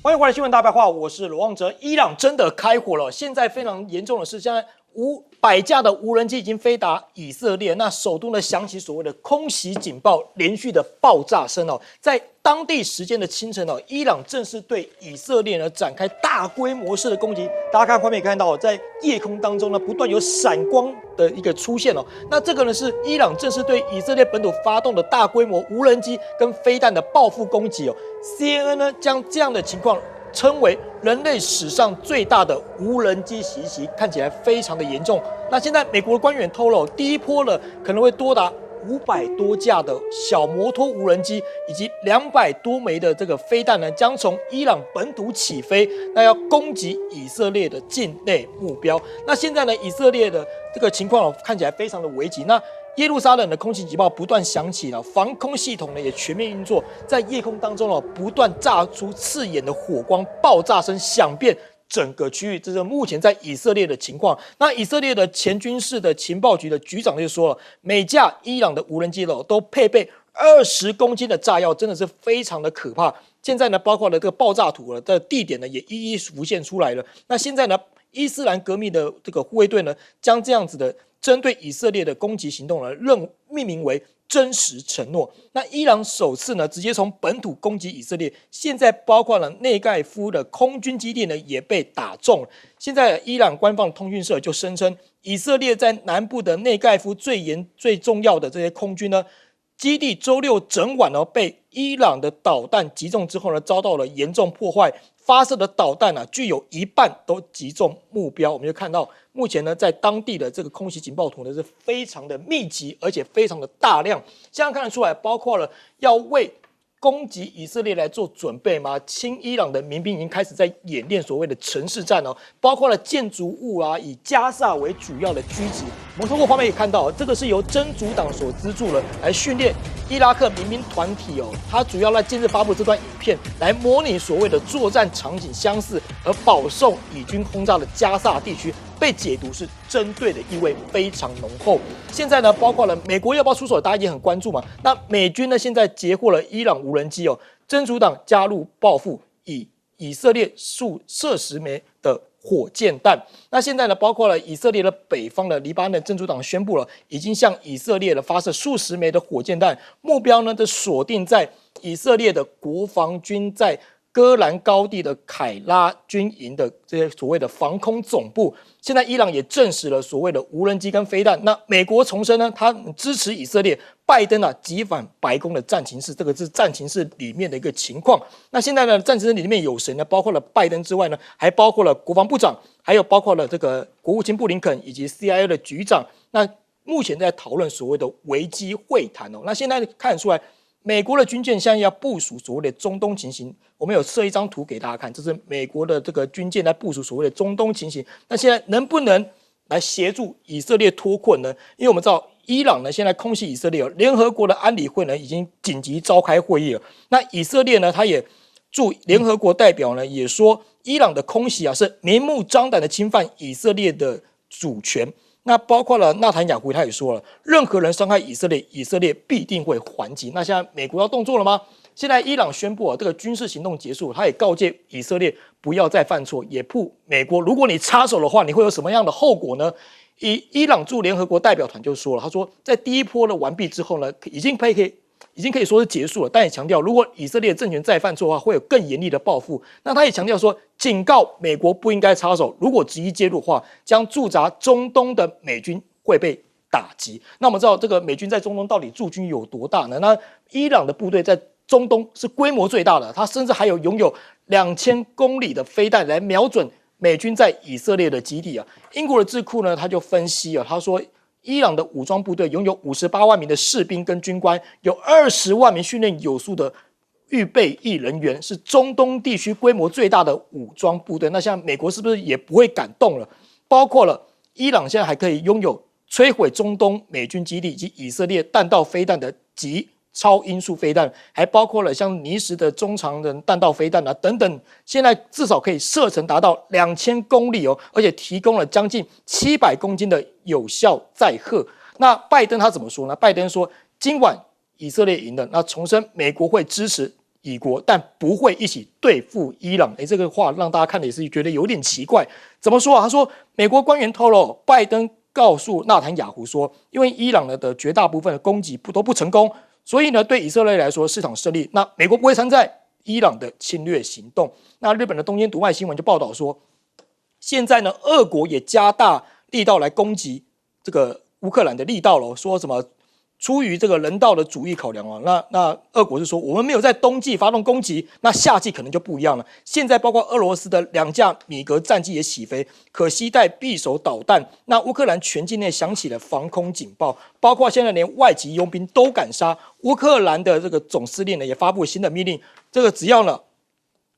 欢迎回来新闻大白话，我是罗旺哲。伊朗真的开火了，现在非常严重的是，现在500架的无人机已经飞达以色列，那首都呢响起所谓的空袭警报，连续的爆炸声哦，在当地时间的清晨哦，伊朗正式对以色列呢展开大规模式的攻击。大家看画面看到，在夜空当中呢不断有闪光的一个出现哦，那这个呢是伊朗正式对以色列本土发动的大规模无人机跟飞弹的报复攻击哦。CNN 呢将这样的情况称为人类史上最大的无人机袭击，看起来非常的严重。那现在美国的官员透露，第一波呢可能会多达500多架的小摩托无人机，以及200多枚的这个飞弹呢，将从伊朗本土起飞，那要攻击以色列的境内目标。那现在呢，以色列的这个情况看起来非常的危急。那耶路撒冷的空袭警报不断响起了，防空系统呢也全面运作，在夜空当中不断炸出刺眼的火光，爆炸声响遍整个区域。这是目前在以色列的情况。那以色列的前军事的情报局的局长就说了，每架伊朗的无人机都配备20公斤的炸药，真的是非常的可怕。现在呢，包括了这个爆炸图的地点呢，也一一浮现出来了。那现在呢，伊斯兰革命的这个护卫队呢，将这样子的针对以色列的攻击行动呢，命名为真实承诺。那伊朗首次呢，直接从本土攻击以色列，现在包括了内盖夫的空军基地呢，也被打中了。现在伊朗官方通讯社就声称，以色列在南部的内盖夫最重要的这些空军呢，基地周六整晚被伊朗的导弹击中之后呢，遭到了严重破坏。发射的导弹具有一半都击中目标。我们就看到，目前呢，在当地的这个空袭警报图呢是非常的密集，而且非常的大量。这样看得出来，包括了要为攻击以色列来做准备吗？亲伊朗的民兵已经开始在演练所谓的城市战哦，包括了建筑物以加萨为主要的居址。我们通过画面也看到，这个是由真主党所资助的，来训练伊拉克民兵团体哦。它主要在近日发布这段影片，来模拟所谓的作战场景相似而饱受以军轰炸的加萨地区，被解读是针对的意味非常浓厚。现在呢，包括了美国要不要出手，大家也很关注嘛。那美军呢，现在截获了伊朗无人机哦，真主党加入报复，以色列数射10枚的火箭弹。那现在呢，包括了以色列的北方的黎巴嫩真主党宣布了，已经向以色列发射数十枚的火箭弹，目标呢就锁定在以色列的国防军在戈兰高地的凯拉军营的这些所谓的防空总部。现在伊朗也证实了所谓的无人机跟飞弹。那美国重申呢，他支持以色列，拜登急返白宫的战情室，这个是战情室里面的一个情况。那现在呢，战情室里面有谁呢？包括了拜登之外呢，还包括了国防部长，还有包括了这个国务卿布林肯以及 CIA 的局长。那目前在讨论所谓的危机会谈哦。那现在看得出来，美国的军舰现在要部署所谓的中东情形，我们有设一张图给大家看，这是美国的这个军舰在部署所谓的中东情形。那现在能不能来协助以色列脱困呢？因为我们知道伊朗呢现在空袭以色列，联合国的安理会呢已经紧急召开会议了。那以色列呢，他也驻联合国代表呢也说，伊朗的空袭是明目张胆的侵犯以色列的主权。那包括了纳坦雅胡，他也说了，任何人伤害以色列，以色列必定会还击。那现在美国要动作了吗？现在伊朗宣布这个军事行动结束，他也告诫以色列不要再犯错，也迫美国，如果你插手的话，你会有什么样的后果呢？伊朗驻联合国代表团就说了，他说在第一波的完毕之后呢，已经可以说是结束了，但也强调，如果以色列政权再犯错的话，会有更严厉的报复。那他也强调说，警告美国不应该插手，如果执意介入的话，将驻扎中东的美军会被打击。那我们知道，这个美军在中东到底驻军有多大呢？那伊朗的部队在中东是规模最大的，它甚至还拥有2000公里的飞弹来瞄准美军在以色列的基地啊。英国的智库呢，他就分析他说，伊朗的武装部队拥有58万名的士兵跟军官，有20万名训练有素的预备役人员，是中东地区规模最大的武装部队。那像美国是不是也不会敢动了？包括了伊朗现在还可以拥有摧毁中东美军基地以及以色列弹道飞弹的极超音速飞弹，还包括了像尼什的中长程弹道飞弹等等，现在至少可以射程达到2000公里而且提供了将近700公斤的有效载荷。那拜登他怎么说呢？拜登说，今晚以色列赢了，那重申美国会支持以国，但不会一起对付伊朗。这个话让大家看的也是觉得有点奇怪。怎么说啊？他说，美国官员透露，拜登告诉纳坦雅胡说，因为伊朗的绝大部分的攻击都不成功，所以呢，对以色列来说是场胜利。那美国不会参战伊朗的侵略行动。那日本的东京读卖新闻就报道说，现在呢，俄国也加大力道来攻击这个乌克兰的力道了，说什么出于这个人道的主义考量啊，那俄国是说我们没有在冬季发动攻击，那夏季可能就不一样了。现在包括俄罗斯的2架米格战机也起飞，可携带匕首导弹。那乌克兰全境内响起了防空警报，包括现在连外籍佣兵都敢杀。乌克兰的这个总司令呢也发布新的命令，这个只要呢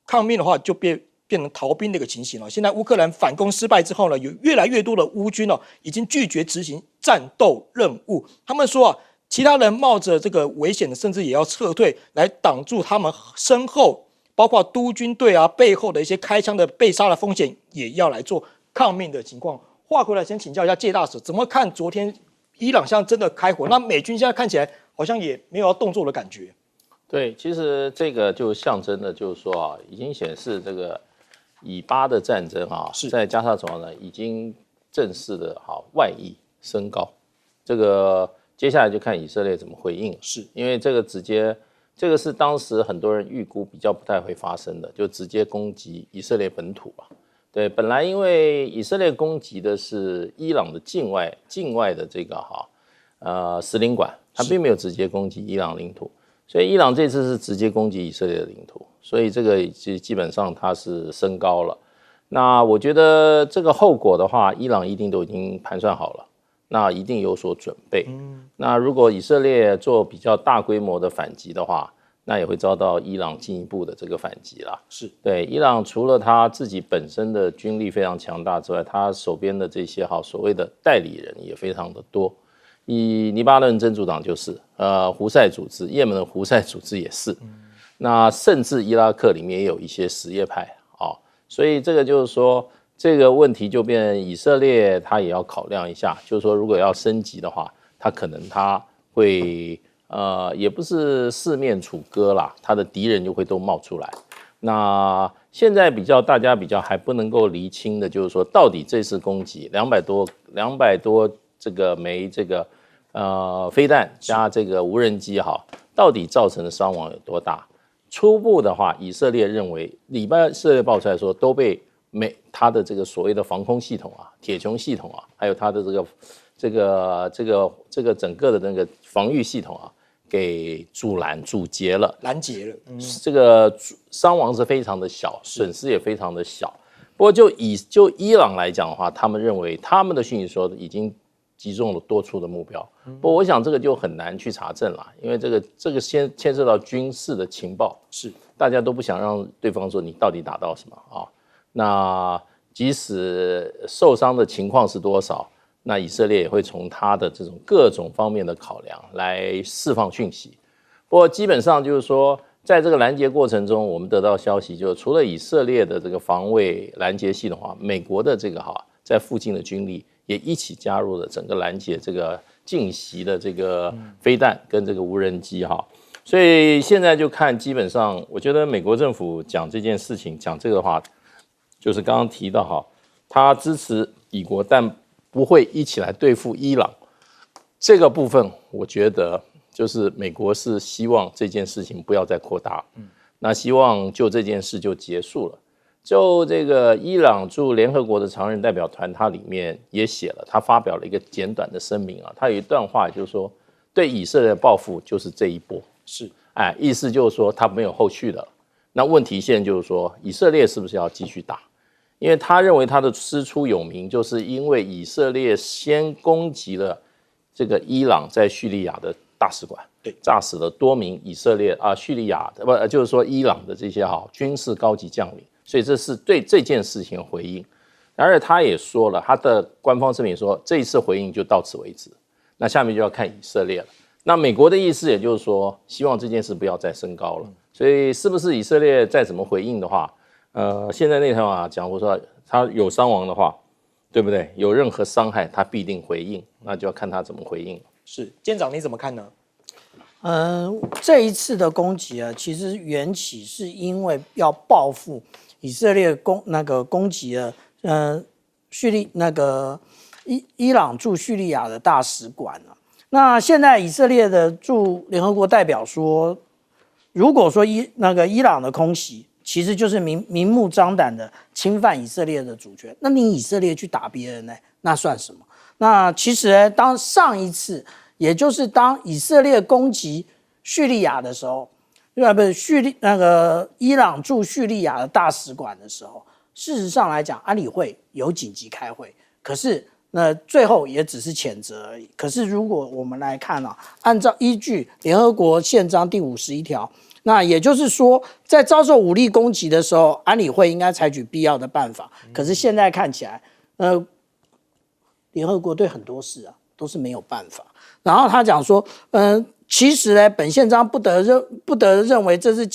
抗命的话就变成逃兵的一个情形了。现在乌克兰反攻失败之后呢，有越来越多的乌军已经拒绝执行战斗任务。他们说其他人冒着这个危险的，甚至也要撤退，来挡住他们身后，包括督军队背后的一些开枪的被杀的风险，也要来做抗命的情况。话回来，先请教一下介大使，怎么看昨天伊朗像真的开火？那美军现在看起来好像也没有要动作的感觉。对，其实这个就象征的，就是说已经显示这个以巴的战争在加沙走廊呢，已经正式的外溢升高。这个接下来就看以色列怎么回应，是因为这个是当时很多人预估比较不太会发生的，就直接攻击以色列本土啊。对，本来因为以色列攻击的是伊朗的境外的这个使领馆，他并没有直接攻击伊朗领土，所以伊朗这次是直接攻击以色列的领土，所以这个基本上它是升高了。那我觉得这个后果的话，伊朗一定都已经盘算好了。那一定有所准备。那如果以色列做比较大规模的反击的话，那也会遭到伊朗进一步的这个反击啦。是对伊朗除了他自己本身的军力非常强大之外，他手边的这些所谓的代理人也非常的多。以黎巴嫩真主党就是胡塞组织，也门的胡塞组织也是。那甚至伊拉克里面也有一些什叶派所以这个就是说。这个问题就变以色列他也要考量一下，就是说如果要升级的话，他可能他会也不是四面楚歌啦，他的敌人就会都冒出来。那现在大家比较还不能够厘清的就是说，到底这次攻击200多这个枚这个飞弹加这个无人机到底造成的伤亡有多大？初步的话，以色列认为以色列爆出来说都被它的这个所谓的防空系统铁穹系统还有它的这个整个的那个防御系统给阻截了，拦截了。这个伤亡是非常的小，损失也非常的小。不过就伊朗来讲的话，他们认为他们的讯息说已经击中了多处的目标。不过我想这个就很难去查证了，因为这个牵涉到军事的情报，是大家都不想让对方说你到底打到什么那即使受伤的情况是多少，那以色列也会从他的这种各种方面的考量来释放讯息。不过基本上就是说，在这个拦截过程中，我们得到消息，就是除了以色列的这个防卫拦截系统美国的这个在附近的军力也一起加入了整个拦截这个近袭的这个飞弹跟这个无人机所以现在就看，基本上我觉得美国政府讲这件事情，讲这个的话。就是刚刚提到他支持以国，但不会一起来对付伊朗。这个部分，我觉得就是美国是希望这件事情不要再扩大，那希望就这件事就结束了。就这个伊朗驻联合国的常任代表团，它里面也写了，他发表了一个简短的声明他有一段话就是说，对以色列的报复就是这一波，是，意思就是说他没有后续的。那问题现在就是说，以色列是不是要继续打？因为他认为他的师出有名，就是因为以色列先攻击了这个伊朗在叙利亚的大使馆，对，炸死了多名以色列叙利亚的就是说伊朗的这些军事高级将领，所以这是对这件事情的回应。然而他也说了，他的官方声明说，这一次回应就到此为止，那下面就要看以色列了。那美国的意思也就是说，希望这件事不要再升高了。所以是不是以色列再怎么回应的话，现在那条讲过说他有伤亡的话，对不对？有任何伤害，他必定回应，那就要看他怎么回应。是，舰长你怎么看呢？这一次的攻击啊，其实缘起是因为要报复以色列攻击了伊朗驻叙利亚的大使馆啊。那现在以色列的驻联合国代表说，如果说伊朗的空袭，其实就是明目张胆的侵犯以色列的主权。那你以色列去打别人呢，那算什么？那其实呢，当上一次，也就是当以色列攻击叙利亚的时候，伊朗驻叙利亚的大使馆的时候，事实上来讲，安理会有紧急开会，可是最后也只是谴责而已。可是如果我们来看啊，按照依据联合国宪章第51条，那也就是说，在遭受武力攻击的时候，安理会应该采取必要的办法。可是现在看起来，联合国对很多事啊都是没有办法。然后他讲说，其实呢，本宪章不得认为这是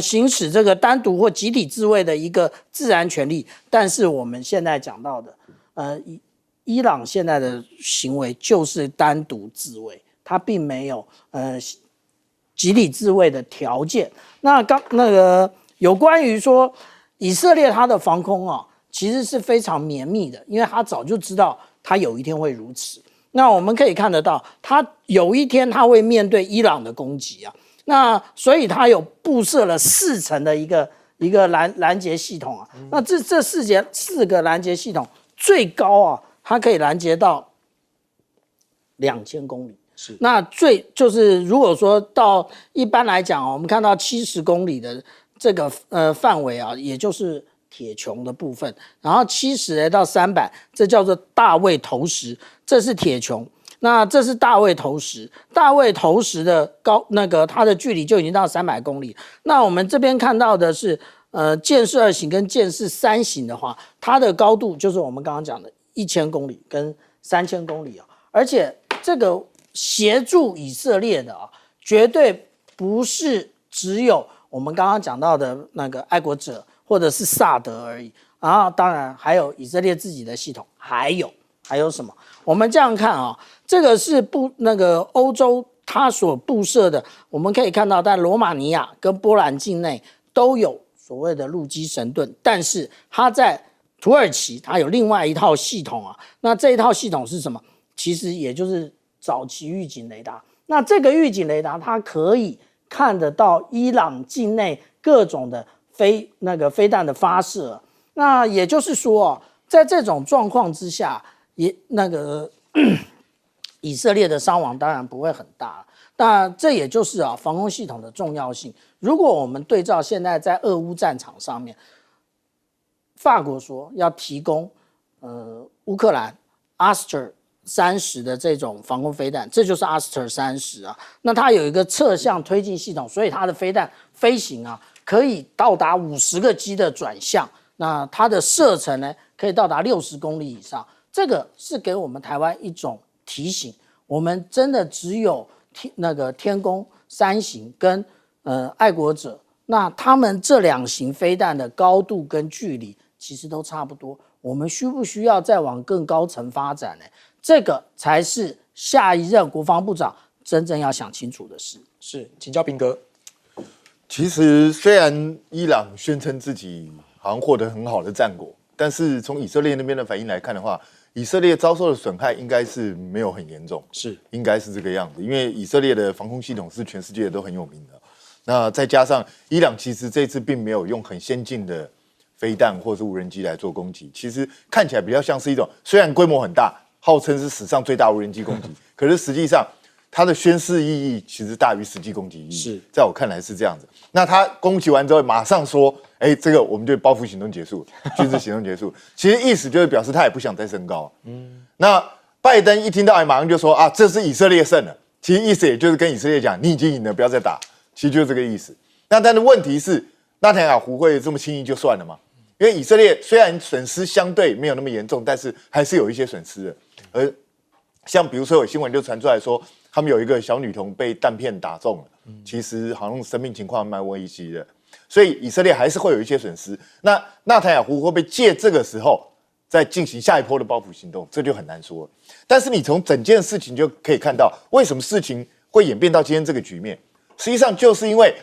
行使这个单独或集体自卫的一个自然权利。但是我们现在讲到的，伊朗现在的行为就是单独自卫，他并没有集体自卫的条件。那有关于说以色列它的防空啊，其实是非常绵密的，因为他早就知道他有一天会如此。那我们可以看得到，他有一天他会面对伊朗的攻击啊。那所以他有布设了4层的一个拦截系统啊。那这4个拦截系统最高啊，它可以拦截到2000公里。是，那就是如果说到一般来讲啊，我们看到70公里的这个范围啊，也就是铁穹的部分，然后70到300，这叫做大卫投石，这是铁穹。那这是大卫投石，大卫投石的它的距离就已经到300公里。那我们这边看到的是箭式2型跟箭式3型的话，它的高度就是我们刚刚讲的1000公里跟3000公里啊。而且这个协助以色列的啊，绝对不是只有我们刚刚讲到的那个爱国者或者是萨德而已，然后当然还有以色列自己的系统，还有什么？我们这样看啊，这个是欧洲它所布设的，我们可以看到在罗马尼亚跟波兰境内都有所谓的陆基神盾，但是它在土耳其它有另外一套系统啊。那这一套系统是什么？其实也就是早期预警雷达。那这个预警雷达它可以看得到伊朗境内各种的飞弹的发射。那也就是说，在这种状况之下，以色列的伤亡当然不会很大。那这也就是防空系统的重要性。如果我们对照现在在俄乌战场上面，法国说要提供乌克兰 Aster-30的这种防空飞弹，这就是 Aster-30啊。那它有一个侧向推进系统，所以它的飞弹飞行啊可以到达50个 G 的转向。那它的射程呢可以到达60公里以上。这个是给我们台湾一种提醒，我们真的只有天弓3型跟爱国者，那他们这2型飞弹的高度跟距离其实都差不多，我们需不需要再往更高层发展呢？这个才是下一任国防部长真正要想清楚的事。是，请教彬哥。其实虽然伊朗宣称自己好像获得很好的战果，但是从以色列那边的反应来看的话，以色列遭受的损害应该是没有很严重，应该是这个样子。因为以色列的防空系统是全世界都很有名的，那再加上伊朗其实这次并没有用很先进的飞弹或是无人机来做攻击，其实看起来比较像是一种虽然规模很大，号称是史上最大无人机攻击，可是实际上它的宣示意义其实大于实际攻击意义。是，在我看来是这样子。那他攻击完之后，马上说：“这个我们就报复行动结束，军事行动结束。”其实意思就是表示他也不想再升高。那拜登一听到，马上就说：“啊，这是以色列胜了。”其实意思也就是跟以色列讲：“你已经赢了，不要再打。”其实就是这个意思。那但是问题是，纳坦雅胡会这么轻易就算了吗？因为以色列虽然损失相对没有那么严重，但是还是有一些损失的。而像比如说有新闻就传出来说，他们有一个小女童被弹片打中了，其实好像生命情况蛮危急的，所以以色列还是会有一些损失。那纳坦雅胡会不会借这个时候再进行下一波的报复行动，这就很难说了。但是你从整件事情就可以看到，为什么事情会演变到今天这个局面？实际上就是因为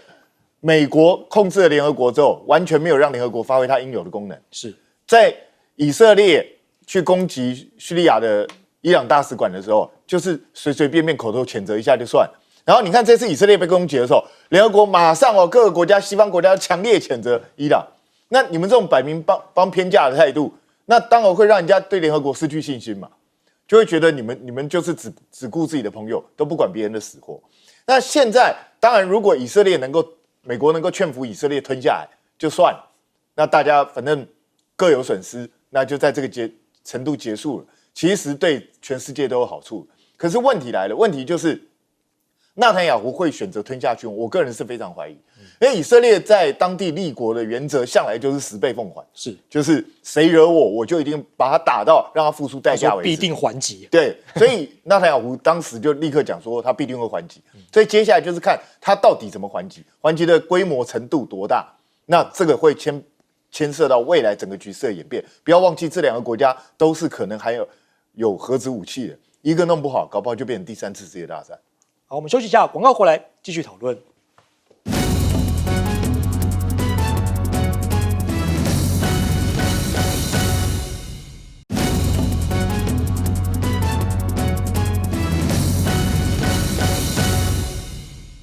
美国控制了联合国之后，完全没有让联合国发挥它应有的功能。是在以色列去攻击叙利亚的伊朗大使馆的时候，就是随随便便口头谴责一下就算。然后你看这次以色列被攻击的时候，联合国马上各个国家西方国家强烈谴责伊朗。那你们这种摆明帮偏架的态度，那当然会让人家对联合国失去信心嘛，就会觉得你们就是只顾自己的朋友，都不管别人的死活。那现在当然，如果美国能够劝服以色列吞下来就算了，那大家反正各有损失，那就在这个程度结束了。其实对全世界都有好处。可是问题来了，问题就是纳坦雅胡会选择吞下去，我个人是非常怀疑，因为以色列在当地立国的原则向来就是10倍奉还，就是谁惹我就一定把他打到让他付出代价为止，必定还击。对，所以纳坦雅胡当时就立刻讲说他必定会还击，所以接下来就是看他到底怎么还击，还击的规模程度多大，那这个会牵涉到未来整个局势的演变。不要忘记这2个国家都是可能还有核子武器的，一个弄不好，搞不好就变成第3次世界大战。好，我们休息一下，广告回来继续讨论。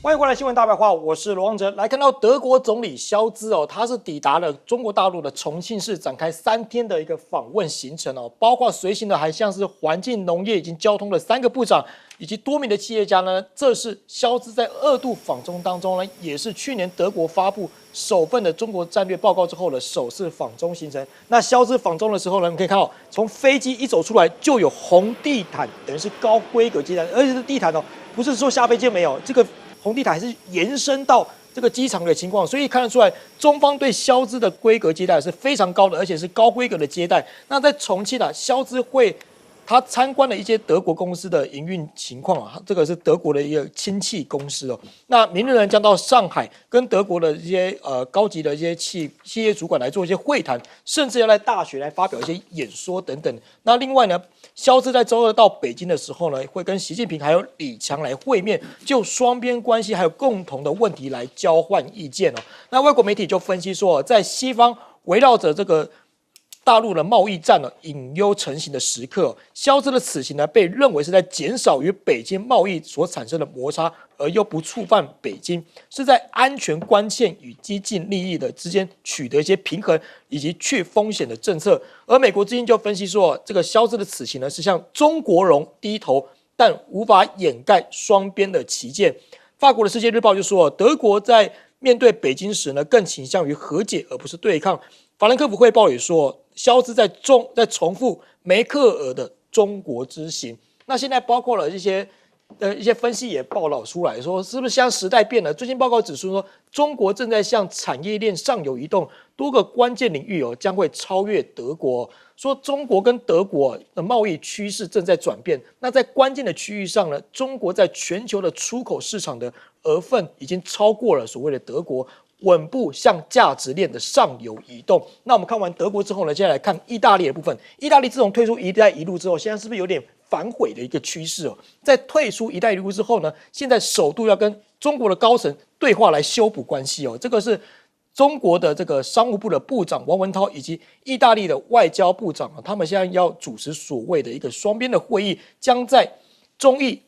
欢迎回来，新闻大白话，我是罗旺哲。来看到德国总理肖兹他是抵达了中国大陆的重庆市，展开3天的一个访问行程包括随行的还像是环境、农业以及交通的3个部长，以及多名的企业家呢。这是肖兹在2度访中当中呢，也是去年德国发布首份的中国战略报告之后的首次访中行程。那肖兹访中的时候呢，你可以看到从飞机一走出来就有红地毯，等于是高规格地毯，而且这地毯不是说下飞机没有这个。红地毯还是延伸到这个机场的情况，所以看得出来，中方对肖兹的规格接待是非常高的，而且是高规格的接待。那在重庆肖兹会他参观了一些德国公司的营运情况这个是德国的一个亲戚公司那明日呢将到上海跟德国的一些高级的一些企业主管来做一些会谈，甚至要在大学来发表一些演说等等。那另外呢，肖兹在周2到北京的时候呢，会跟习近平还有李强来会面，就双边关系还有共同的问题来交换意见那外国媒体就分析说，在西方围绕着这个大陆的贸易战隐忧成型的时刻，肖兹的此行呢，被认为是在减少与北京贸易所产生的摩擦，而又不触犯北京，是在安全关切与激进利益的之间取得一些平衡，以及去风险的政策。而美国之音就分析说，这个肖兹的此行呢，是向中国荣低头，但无法掩盖双边的旗舰。法国的《世界日报》就说，德国在面对北京时呢，更倾向于和解而不是对抗。法兰克福汇报也说，肖兹在重复梅克尔的中国之行。那现在包括了一些分析也报道出来说，是不是现在时代变了？最新报告指出说，中国正在向产业链上游移动，多个关键领域将会超越德国。说中国跟德国的贸易趋势正在转变。那在关键的区域上呢，中国在全球的出口市场的额份已经超过了所谓的德国。稳步向价值链的上游移动。那我们看完德国之后呢，接下来看意大利的部分。意大利自从退出“一带一路”之后，现在是不是有点反悔的一个趋势在退出“一带一路”之后呢，现在首度要跟中国的高层对话来修补关系这个是中国的这个商务部的部长王文涛以及意大利的外交部长他们现在要主持所谓的一个双边的会议，将在中意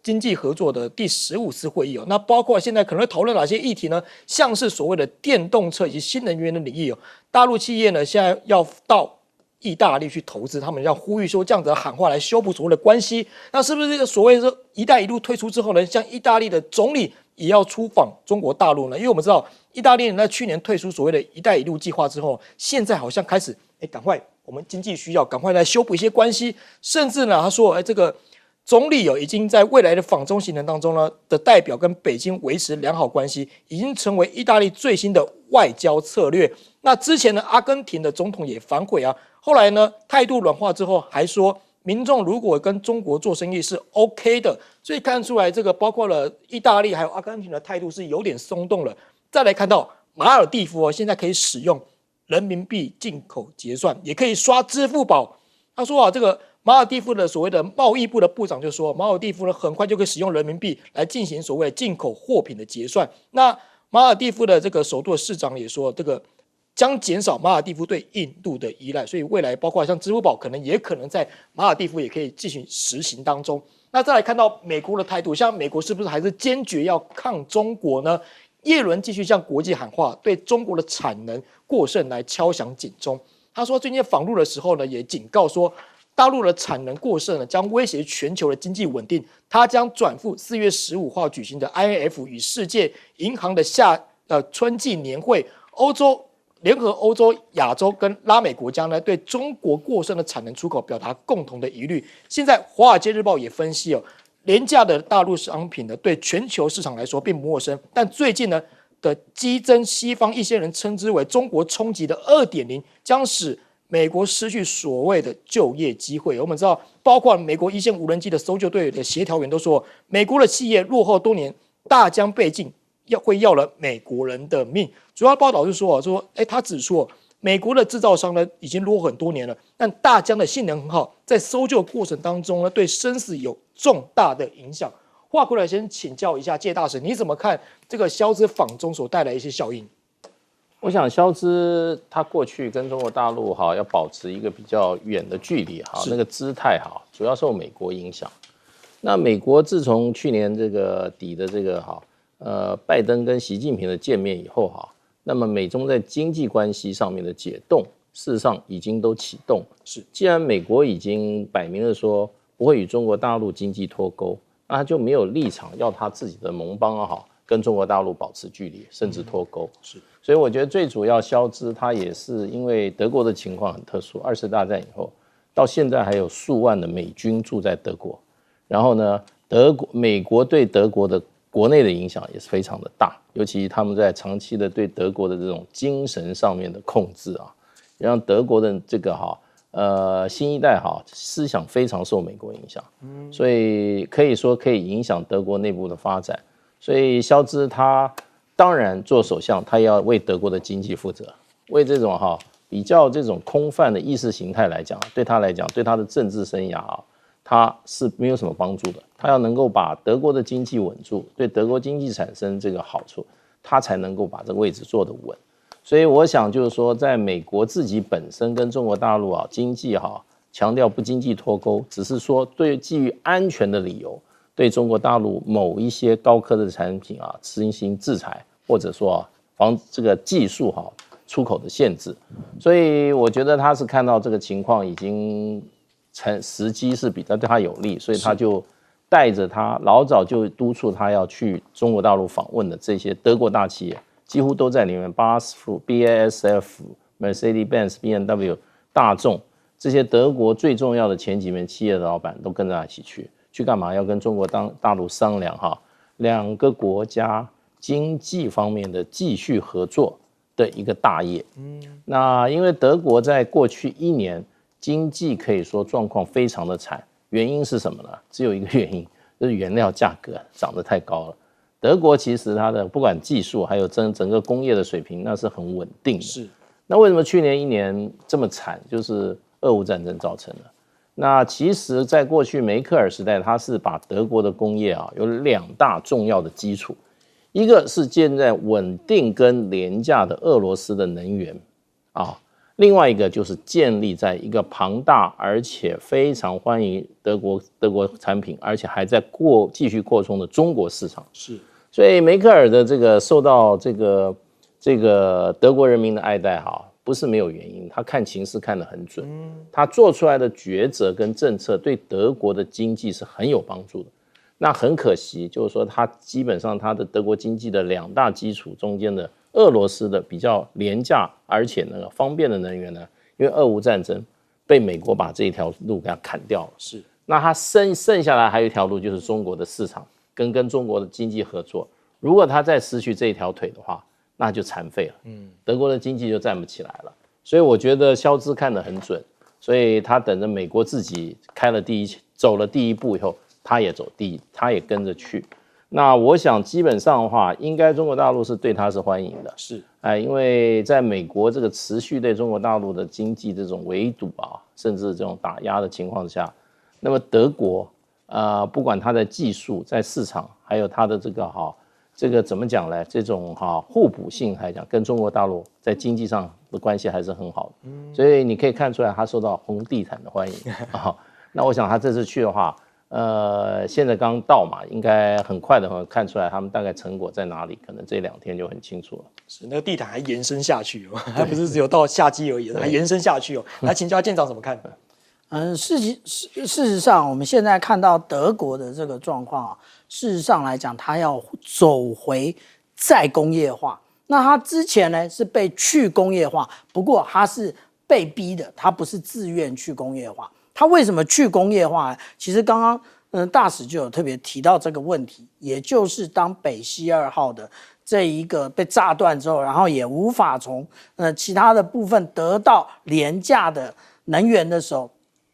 经济合作的第15次会议那包括现在可能会讨论哪些议题呢？像是所谓的电动车以及新能源的领域大陆企业呢现在要到意大利去投资，他们要呼吁说这样子的喊话来修补所谓的关系。那是不是这个所谓的“一带一路”退出之后呢，像意大利的总理也要出访中国大陆呢？因为我们知道意大利人在去年退出所谓的“一带一路”计划之后，现在好像开始赶快我们经济需要赶快来修补一些关系，甚至呢他说这个。总理已经在未来的访中行程当中呢的代表跟北京维持良好关系，已经成为意大利最新的外交策略。那之前呢，阿根廷的总统也反悔后来呢态度软化之后，还说民众如果跟中国做生意是 OK 的，所以看出来这个包括了意大利还有阿根廷的态度是有点松动了。再来看到马尔地夫现在可以使用人民币进口结算，也可以刷支付宝。他说这个。马马尔地夫的所谓的贸易部的部长就说，马尔地夫呢很快就可以使用人民币来进行所谓的进口货品的结算。那马尔地夫的这个首都的市长也说，这个将减少马尔地夫对印度的依赖，所以未来包括像支付宝可能在马尔地夫也可以继续实行当中。那再来看到美国的态度，像美国是不是还是坚决要抗中国呢？耶伦继续向国际喊话，对中国的产能过剩来敲响警钟。他说，最近访陆的时候呢，也警告说，大陆的产能过剩呢，将威胁全球的经济稳定。他将转赴4月15号举行的 IMF 与世界银行的春季年会，联合欧洲、亚洲跟拉美国家呢，对中国过剩的产能出口表达共同的疑虑。现在《华尔街日报》也分析廉价的大陆商品呢，对全球市场来说并不陌生，但最近呢的激增，西方一些人称之为中国冲击的2.0，将使美国失去所谓的就业机会。我们知道，包括美国一线无人机的搜救队的协调员都说，美国的企业落后多年，大将被禁，会要了美国人的命。主要报道是说，他指出美国的制造商呢已经落后很多年了，但大疆的性能很好，在搜救过程当中呢，对生死有重大的影响。话过来，先请教一下介大使，你怎么看这个消资访中所带来一些效应？我想消资它过去跟中国大陆要保持一个比较远的距离那个姿态主要受美国影响。那美国自从去年这个底的这个拜登跟习近平的见面以后那么美中在经济关系上面的解冻，事实上已经都启动。是，既然美国已经摆明了说不会与中国大陆经济脱钩，那他就没有立场要他自己的盟邦跟中国大陆保持距离，甚至脱钩。是，所以我觉得最主要消资，它也是因为德国的情况很特殊，2次大战以后到现在还有数万的美军住在德国，然后呢，美国对德国的国内的影响也是非常的大，尤其他们在长期的对德国的这种精神上面的控制让德国的这个新一代思想非常受美国影响，所以可以说可以影响德国内部的发展。所以肖兹他当然做首相，他要为德国的经济负责，为这种比较这种空泛的意识形态来讲，对他来讲，对他的政治生涯他是没有什么帮助的。他要能够把德国的经济稳住，对德国经济产生这个好处，他才能够把这个位置坐得稳。所以我想就是说，在美国自己本身跟中国大陆经济强调不经济脱钩，只是说对基于安全的理由，对中国大陆某一些高科的产品实行制裁，或者说防这个技术出口的限制。所以我觉得他是看到这个情况已经时机是比较对他有利，所以他就带着他老早就督促他要去中国大陆访问的这些德国大企业，几乎都在里面，BASF、Mercedes-Benz、BMW、大众这些德国最重要的前几名企业的老板都跟着他一起去干嘛？要跟中国大陆商量两个国家经济方面的继续合作的一个大业。那因为德国在过去1年经济可以说状况非常的惨，原因是什么呢？只有一个原因，就是原料价格涨得太高了。德国其实它的不管技术还有整个工业的水平，那是很稳定的。是。那为什么去年1年这么惨？就是俄乌战争造成的。那其实在过去梅克尔时代，他是把德国的工业有2大重要的基础，一个是建在稳定跟廉价的俄罗斯的能源另外一个就是建立在一个庞大而且非常欢迎德国产品，而且还在继续扩充的中国市场。是，所以梅克尔的这个受到这个德国人民的爱戴不是没有原因，他看情势看得很准，他做出来的抉择跟政策对德国的经济是很有帮助的。那很可惜，就是说他基本上他的德国经济的2大基础中间的俄罗斯的比较廉价而且方便的能源呢，因为俄乌战争被美国把这一条路给它砍掉了。是，那他剩下来还有一条路，就是中国的市场跟中国的经济合作。如果他再失去这一条腿的话，那就残废了。德国的经济就站不起来了。所以我觉得肖兹看得很准，所以他等着美国自己走了第一步以后，他也跟着去。那我想基本上的话，应该中国大陆是对他是欢迎的，是，因为在美国这个持续对中国大陆的经济这种围堵甚至这种打压的情况下，那么德国不管它的技术在市场，还有它的这个怎么讲呢？这种互补性来讲，跟中国大陆在经济上的关系还是很好的。所以你可以看出来，它受到红地毯的欢迎啊。那我想他这次去的话，现在刚到嘛，应该很快的看出来他们大概成果在哪里，可能这2天就很清楚了。是那个地毯还延伸下去哦，还不是只有到下机而已，还延伸下去哦。来请教舰长怎么看？事实上，我们现在看到德国的这个状况啊，事实上来讲，它要走回再工业化。那它之前呢是被去工业化，不过它是被逼的，它不是自愿去工业化。它为什么去工业化呢？其实刚刚大使就有特别提到这个问题，也就是当北溪2号的这一个被炸断之后，然后也无法从其他的部分得到廉价的能源的时候，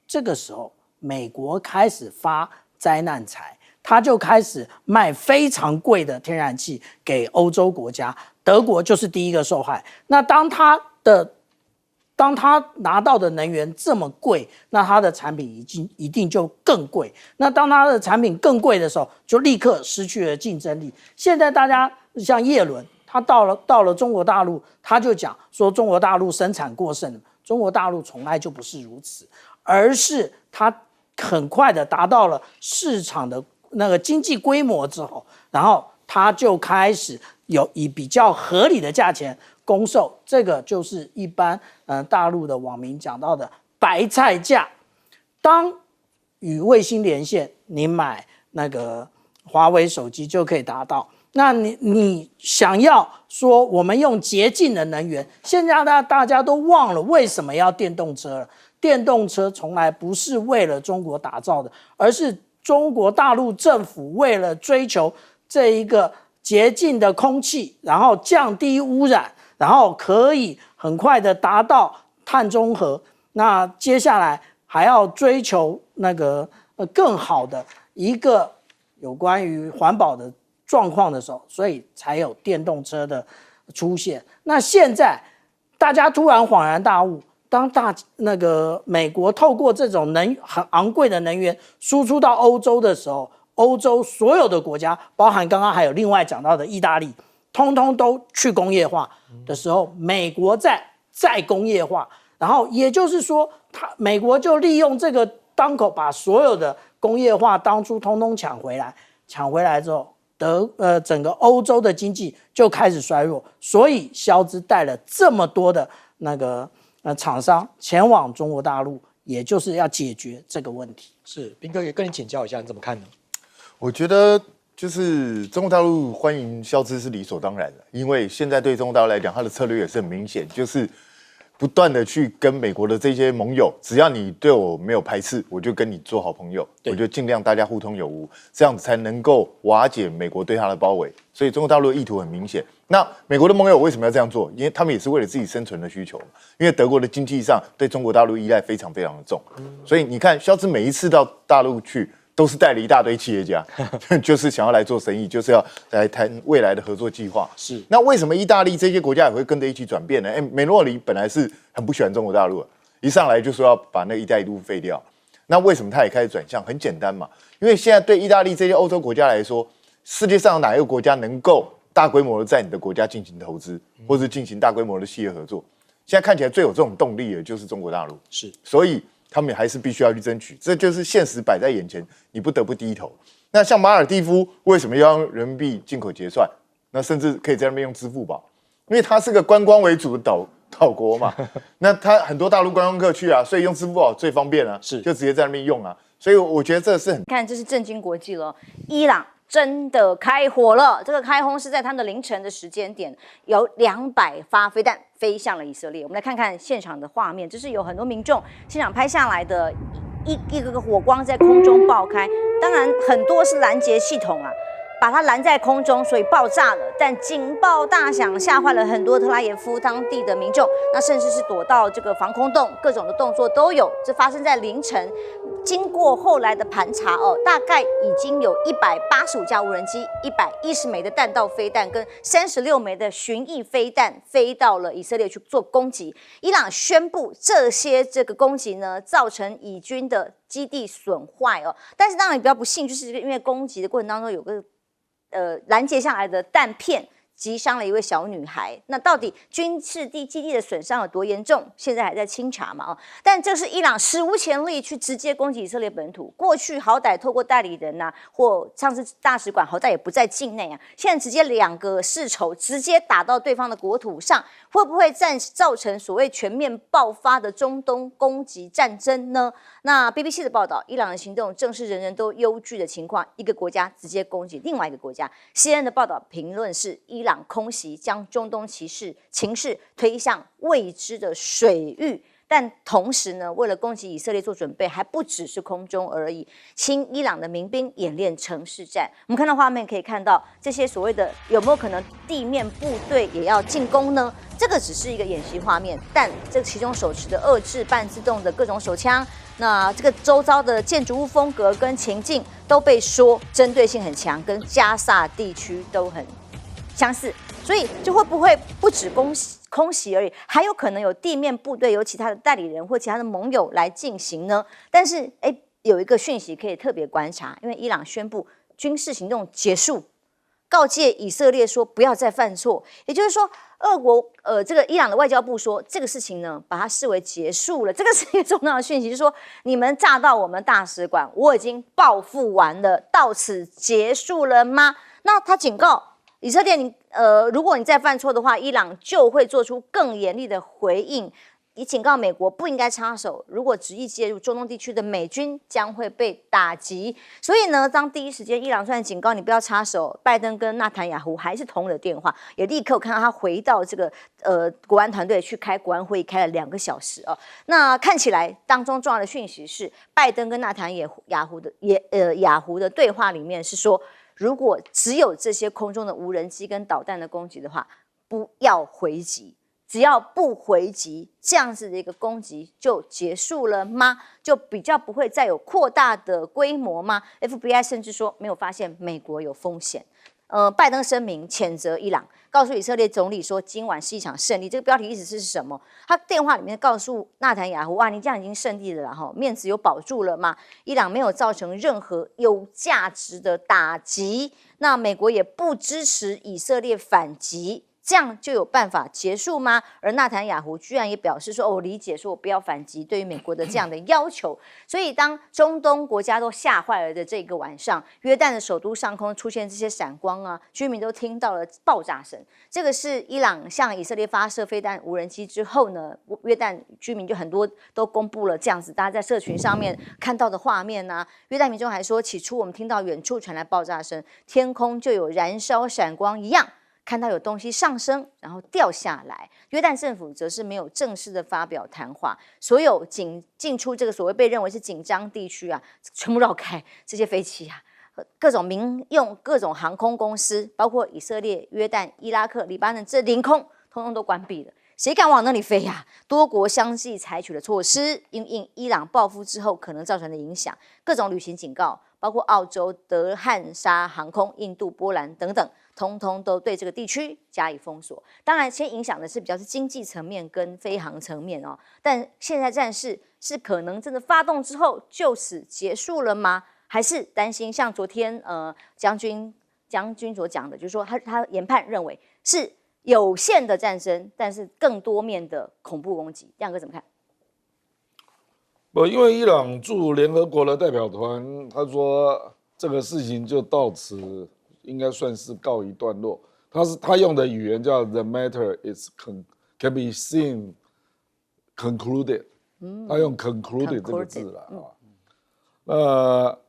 这个时候美国开始发灾难财，他就开始卖非常贵的天然气给欧洲国家，德国就是第一个受害。那当他拿到的能源这么贵，那他的产品一定就更贵。那当他的产品更贵的时候，就立刻失去了竞争力。现在大家像叶伦，他到了中国大陆，他就讲说中国大陆生产过剩了。中国大陆从来就不是如此，而是他很快的达到了市场的那个经济规模之后，然后他就开始以比较合理的价钱供售，这个就是一般大陆的网民讲到的白菜价。当与卫星连线，你买那个华为手机就可以达到。那你想要说我们用洁净的能源，现在大家都忘了为什么要电动车了。电动车从来不是为了中国打造的，而是中国大陆政府为了追求这一个洁净的空气，然后降低污染，然后可以很快的达到碳中和。那接下来还要追求那个更好的一个有关于环保的状况的时候，所以才有电动车的出现。那现在大家突然恍然大悟，当美国透过这种很昂贵的能源输出到欧洲的时候，欧洲所有的国家，包含刚刚还有另外讲到的意大利，通通都去工业化的时候，美国再工业化，然后也就是说，美国就利用这个当口把所有的工业化当初通通抢回来之后，整个欧洲的经济就开始衰弱，所以肖兹带了这么多的厂商前往中国大陆，也就是要解决这个问题。是彬哥也跟你请教一下，你怎么看呢？我觉得就是中国大陆欢迎肖兹是理所当然的，因为现在对中国大陆来讲，它的策略也是很明显，就是不断的去跟美国的这些盟友，只要你对我没有排斥，我就跟你做好朋友，我就尽量大家互通有无，这样子才能够瓦解美国对它的包围。所以中国大陆的意图很明显。那美国的盟友为什么要这样做？因为他们也是为了自己生存的需求。因为德国的经济上对中国大陆依赖非常非常的重，所以你看肖兹每一次到大陆去，都是带了一大堆企业家，就是想要来做生意，就是要来谈未来的合作计划。是，那为什么意大利这些国家也会跟着一起转变呢？梅洛尼本来是很不喜欢中国大陆的，一上来就说要把那个一带一路废掉。那为什么他也开始转向？很简单嘛，因为现在对意大利这些欧洲国家来说，世界上有哪一个国家能够大规模的在你的国家进行投资，或是进行大规模的企业合作？现在看起来最有这种动力的就是中国大陆。是，所以他们还是必须要去争取，这就是现实摆在眼前，你不得不低头。那像马尔地夫为什么要用人民币进口结算？那甚至可以在那边用支付宝，因为它是个观光为主的岛国嘛。那它很多大陆观光客去啊，所以用支付宝最方便啊，是就直接在那边用啊。所以我觉得这是很看，这是震惊国际了，伊朗真的开火了。这个开轰是在他们的凌晨的时间点，有200发飞弹飞向了以色列。我们来看看现场的画面，这是有很多民众现场拍下来的一个火光在空中爆开，当然很多是拦截系统啊。把它拦在空中，所以爆炸了。但警报大响，吓坏了很多特拉耶夫当地的民众，那甚至是躲到这个防空洞，各种的动作都有。这发生在凌晨。经过后来的盘查大概已经有185架无人机、110枚的弹道飞弹跟36枚的巡弋飞弹飞到了以色列去做攻击。伊朗宣布这个攻击呢，造成以军的基地损坏但是当然比较不幸，就是因为攻击的过程当中有个拦截下来的弹片。击伤了一位小女孩，那到底军事基地的损伤有多严重？现在还在清查嘛但这是伊朗史无前例去直接攻击以色列本土。过去好歹透过代理人或上次大使馆好歹也不在境内现在直接2个世仇直接打到对方的国土上，会不会造成所谓全面爆发的中东攻击战争呢？那 BBC 的报道，伊朗的行动正是人人都忧惧的情况，一个国家直接攻击另外一个国家。CNN 的报道评论是伊朗空袭将中东情势推向未知的水域，但同时呢，为了攻击以色列做准备，还不只是空中而已。亲伊朗的民兵演练城市战，我们看到画面可以看到，这些所谓的有没有可能地面部队也要进攻呢？这个只是一个演习画面，但这其中手持的遏制半自动的各种手枪，那这个周遭的建筑物风格跟情境都被说针对性很强，跟加萨地区都很相似，所以就会不会不止空袭而已，还有可能有地面部队由其他的代理人或其他的盟友来进行呢？但是有一个讯息可以特别观察，因为伊朗宣布军事行动结束，告诫以色列说不要再犯错，也就是说，这个伊朗的外交部说这个事情呢，把它视为结束了。这个是一个重要的讯息，就是说你们炸到我们大使馆，我已经报复完了，到此结束了吗？那他警告以色列，如果你再犯错的话，伊朗就会做出更严厉的回应。也警告美国不应该插手，如果执意介入中东地区的美军将会被打击。所以呢，当第一时间伊朗虽然警告你不要插手，拜登跟纳坦雅胡还是通了电话，也立刻看到他回到这个国安团队去开国安会议，开了2个小时那看起来当中重要的讯息是，拜登跟纳坦雅胡的对话里面是说，如果只有这些空中的无人机跟导弹的攻击的话，不要回击。只要不回击，这样子的一个攻击就结束了吗？就比较不会再有扩大的规模吗？ FBI 甚至说没有发现美国有风险。拜登声明谴责伊朗，告诉以色列总理说今晚是一场胜利。这个标题意思是什么？他电话里面告诉纳坦雅胡，你这样已经胜利了啦，面子有保住了吗？伊朗没有造成任何有价值的打击，那美国也不支持以色列反击。这样就有办法结束吗？而纳坦雅胡居然也表示说，我理解，说我不要反击对于美国的这样的要求。所以当中东国家都吓坏了的这个晚上，约旦的首都上空出现这些闪光居民都听到了爆炸声。这个是伊朗向以色列发射飞弹无人机之后呢，约旦居民就很多都公布了这样子，大家在社群上面看到的画面约旦民众还说，起初我们听到远处传来爆炸声，天空就有燃烧闪光一样。看到有东西上升，然后掉下来。约旦政府则是没有正式的发表谈话，所有进出这个所谓被认为是紧张地区全部绕开。这些飞机各种民用、各种航空公司，包括以色列、约旦、伊拉克、黎巴嫩这领空，通通都关闭了。谁敢往那里飞多国相继采取了措施，因应伊朗报复之后可能造成的影响，各种旅行警告，包括澳洲德汉莎航空、印度、波兰等等。通通都对这个地区加以封锁。当然，先影响的是比较是经济层面跟飞航层面但现在战事是可能真的发动之后就此结束了吗？还是担心像昨天将军所讲的，就是说他研判认为是有限的战争，但是更多面的恐怖攻击。亮哥怎么看？因为伊朗驻联合国的代表团，他说这个事情就到此。应该算是告一段落。他用的语言叫 "The matter is can be seen concluded"，他用 "concluded" 这个字了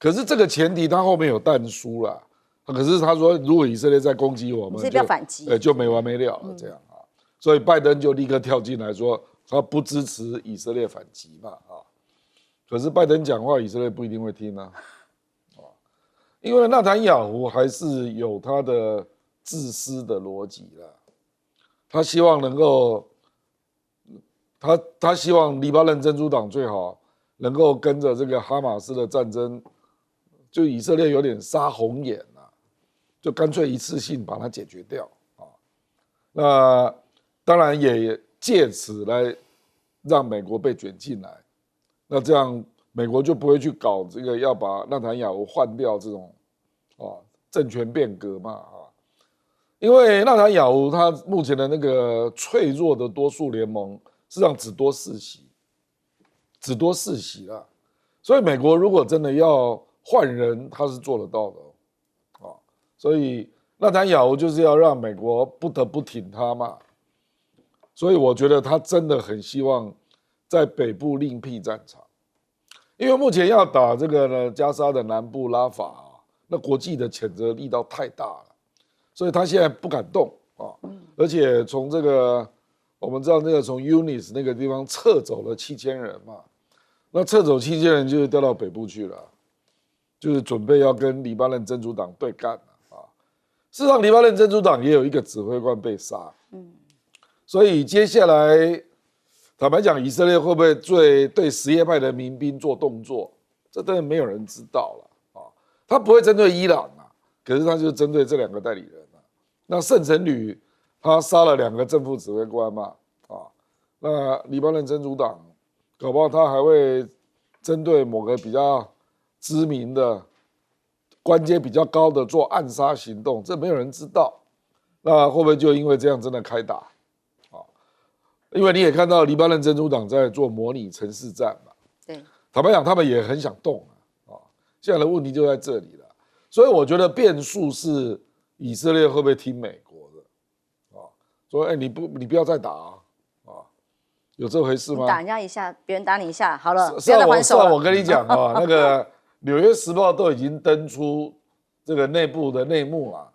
可是这个前提他后面有但书啦。可是他说，如果以色列再攻击我们，就不要反击，就没完没了了这样所以拜登就立刻跳进来说，他不支持以色列反击嘛可是拜登讲话，以色列不一定会听因为纳坦雅胡还是有他的自私的逻辑啦，他希望能够，他希望黎巴嫩真主党最好能够跟着这个哈马斯的战争，就以色列有点杀红眼啦，就干脆一次性把它解决掉啊。那当然也借此来让美国被卷进来，那这样美国就不会去搞这个要把纳坦雅胡换掉这种政权变革嘛啊。因为纳坦雅胡他目前的那个脆弱的多数联盟，事实上只多4席啦，所以美国如果真的要换人，他是做得到的啊。所以纳坦雅胡就是要让美国不得不挺他嘛，所以我觉得他真的很希望在北部另辟战场，因为目前要打这个呢加沙的南部拉法啊，那国际的谴责力道太大了。所以他现在不敢动啊，而且从这个我们知道那个从 Yunis 那个地方撤走了7000人嘛，那撤走7000人就是调到北部去了，就是准备要跟黎巴嫩真主党对干了啊。事实上，黎巴嫩真主党也有一个指挥官被杀，所以接下来坦白讲，以色列会不会对什叶派的民兵做动作，这当然没有人知道了啊。他不会针对伊朗啊，可是他就针对这2个代理人。那圣城旅他杀了2个正副指挥官嘛，那黎巴嫩真主党搞不好他还会针对某个比较知名的、官阶比较高的做暗杀行动，这没有人知道。那会不会就因为这样真的开打啊？因为你也看到黎巴嫩真主党在做模拟城市战嘛，对，坦白讲他们也很想动啊，现在的问题就在这里了。所以我觉得变数是以色列会不会听美国的说你不要再打啊，有这回事吗？你打人家一下，别人打你一下，好了，不要再还手了。我跟你讲那个《纽约时报》都已经登出这个内部的内幕了，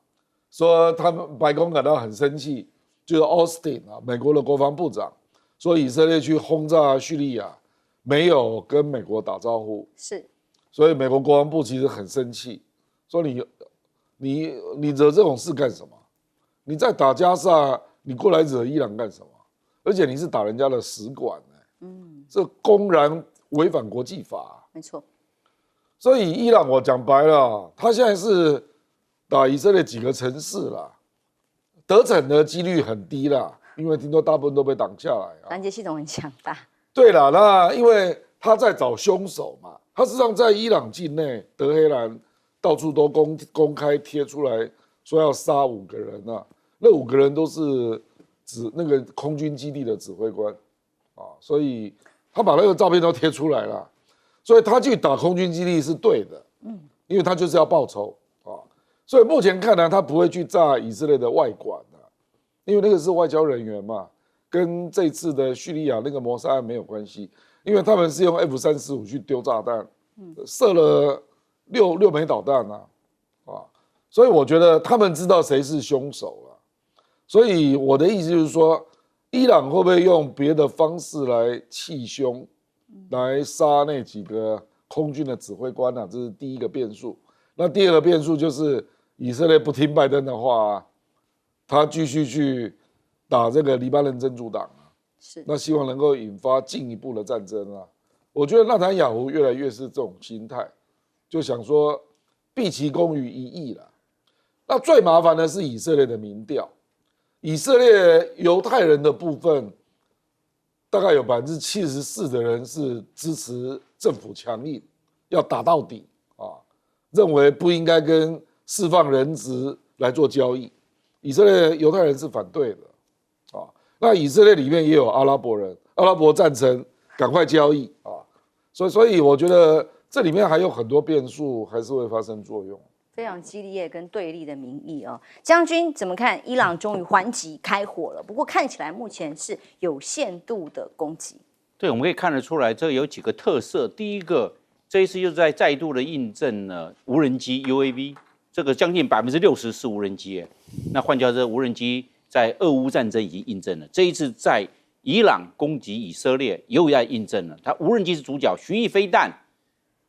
说他们白宫感到很生气，就是 Austin 美国的国防部长说以色列去轰炸叙利亚没有跟美国打招呼，是，所以美国国防部其实很生气，说你惹这种事干什么？你在打加沙，你过来惹伊朗干什么？而且你是打人家的使馆这公然违反国际法。没错。所以伊朗我讲白了，他现在是打以色列几个城市啦，得逞的几率很低啦，因为听说大部分都被挡下来拦截系统很强大。对啦，那因为他在找凶手嘛，他实际上在伊朗境内德黑兰到处都公开贴出来说要杀5个人那5个人都是那个空军基地的指挥官所以他把那个照片都贴出来了，所以他去打空军基地是对的，因为他就是要报仇所以目前看来他不会去炸以色列的外馆因为那个是外交人员嘛，跟这次的叙利亚那个谋杀案没有关系，因为他们是用 F-35去丢炸弹，射了6枚导弹所以我觉得他们知道谁是凶手了。所以我的意思就是说，伊朗会不会用别的方式来气凶，来杀那几个空军的指挥官这是第一个变数。那第2个变数就是以色列不听拜登的话他继续去打这个黎巴嫩真主党是，那希望能够引发进一步的战争我觉得纳坦雅胡越来越是这种心态，就想说毕其功于一役了。那最麻烦的是以色列的民调，以色列犹太人的部分大概有74%的人是支持政府强硬，要打到底认为不应该跟释放人质来做交易。以色列犹太人是反对的那以色列里面也有阿拉伯人，阿拉伯赞成赶快交易所以我觉得这里面还有很多变数，还是会发生作用。非常激烈跟对立的民意将军怎么看？伊朗终于还击开火了，不过看起来目前是有限度的攻击。对，我们可以看得出来，这有几个特色。第一个，这一次又再度的印证了无人机 UAV， 这个将近60%是无人机。那换句话说，无人机在俄乌战争已经印证了，这一次在伊朗攻击以色列又要印证了，它无人机是主角，巡弋飞弹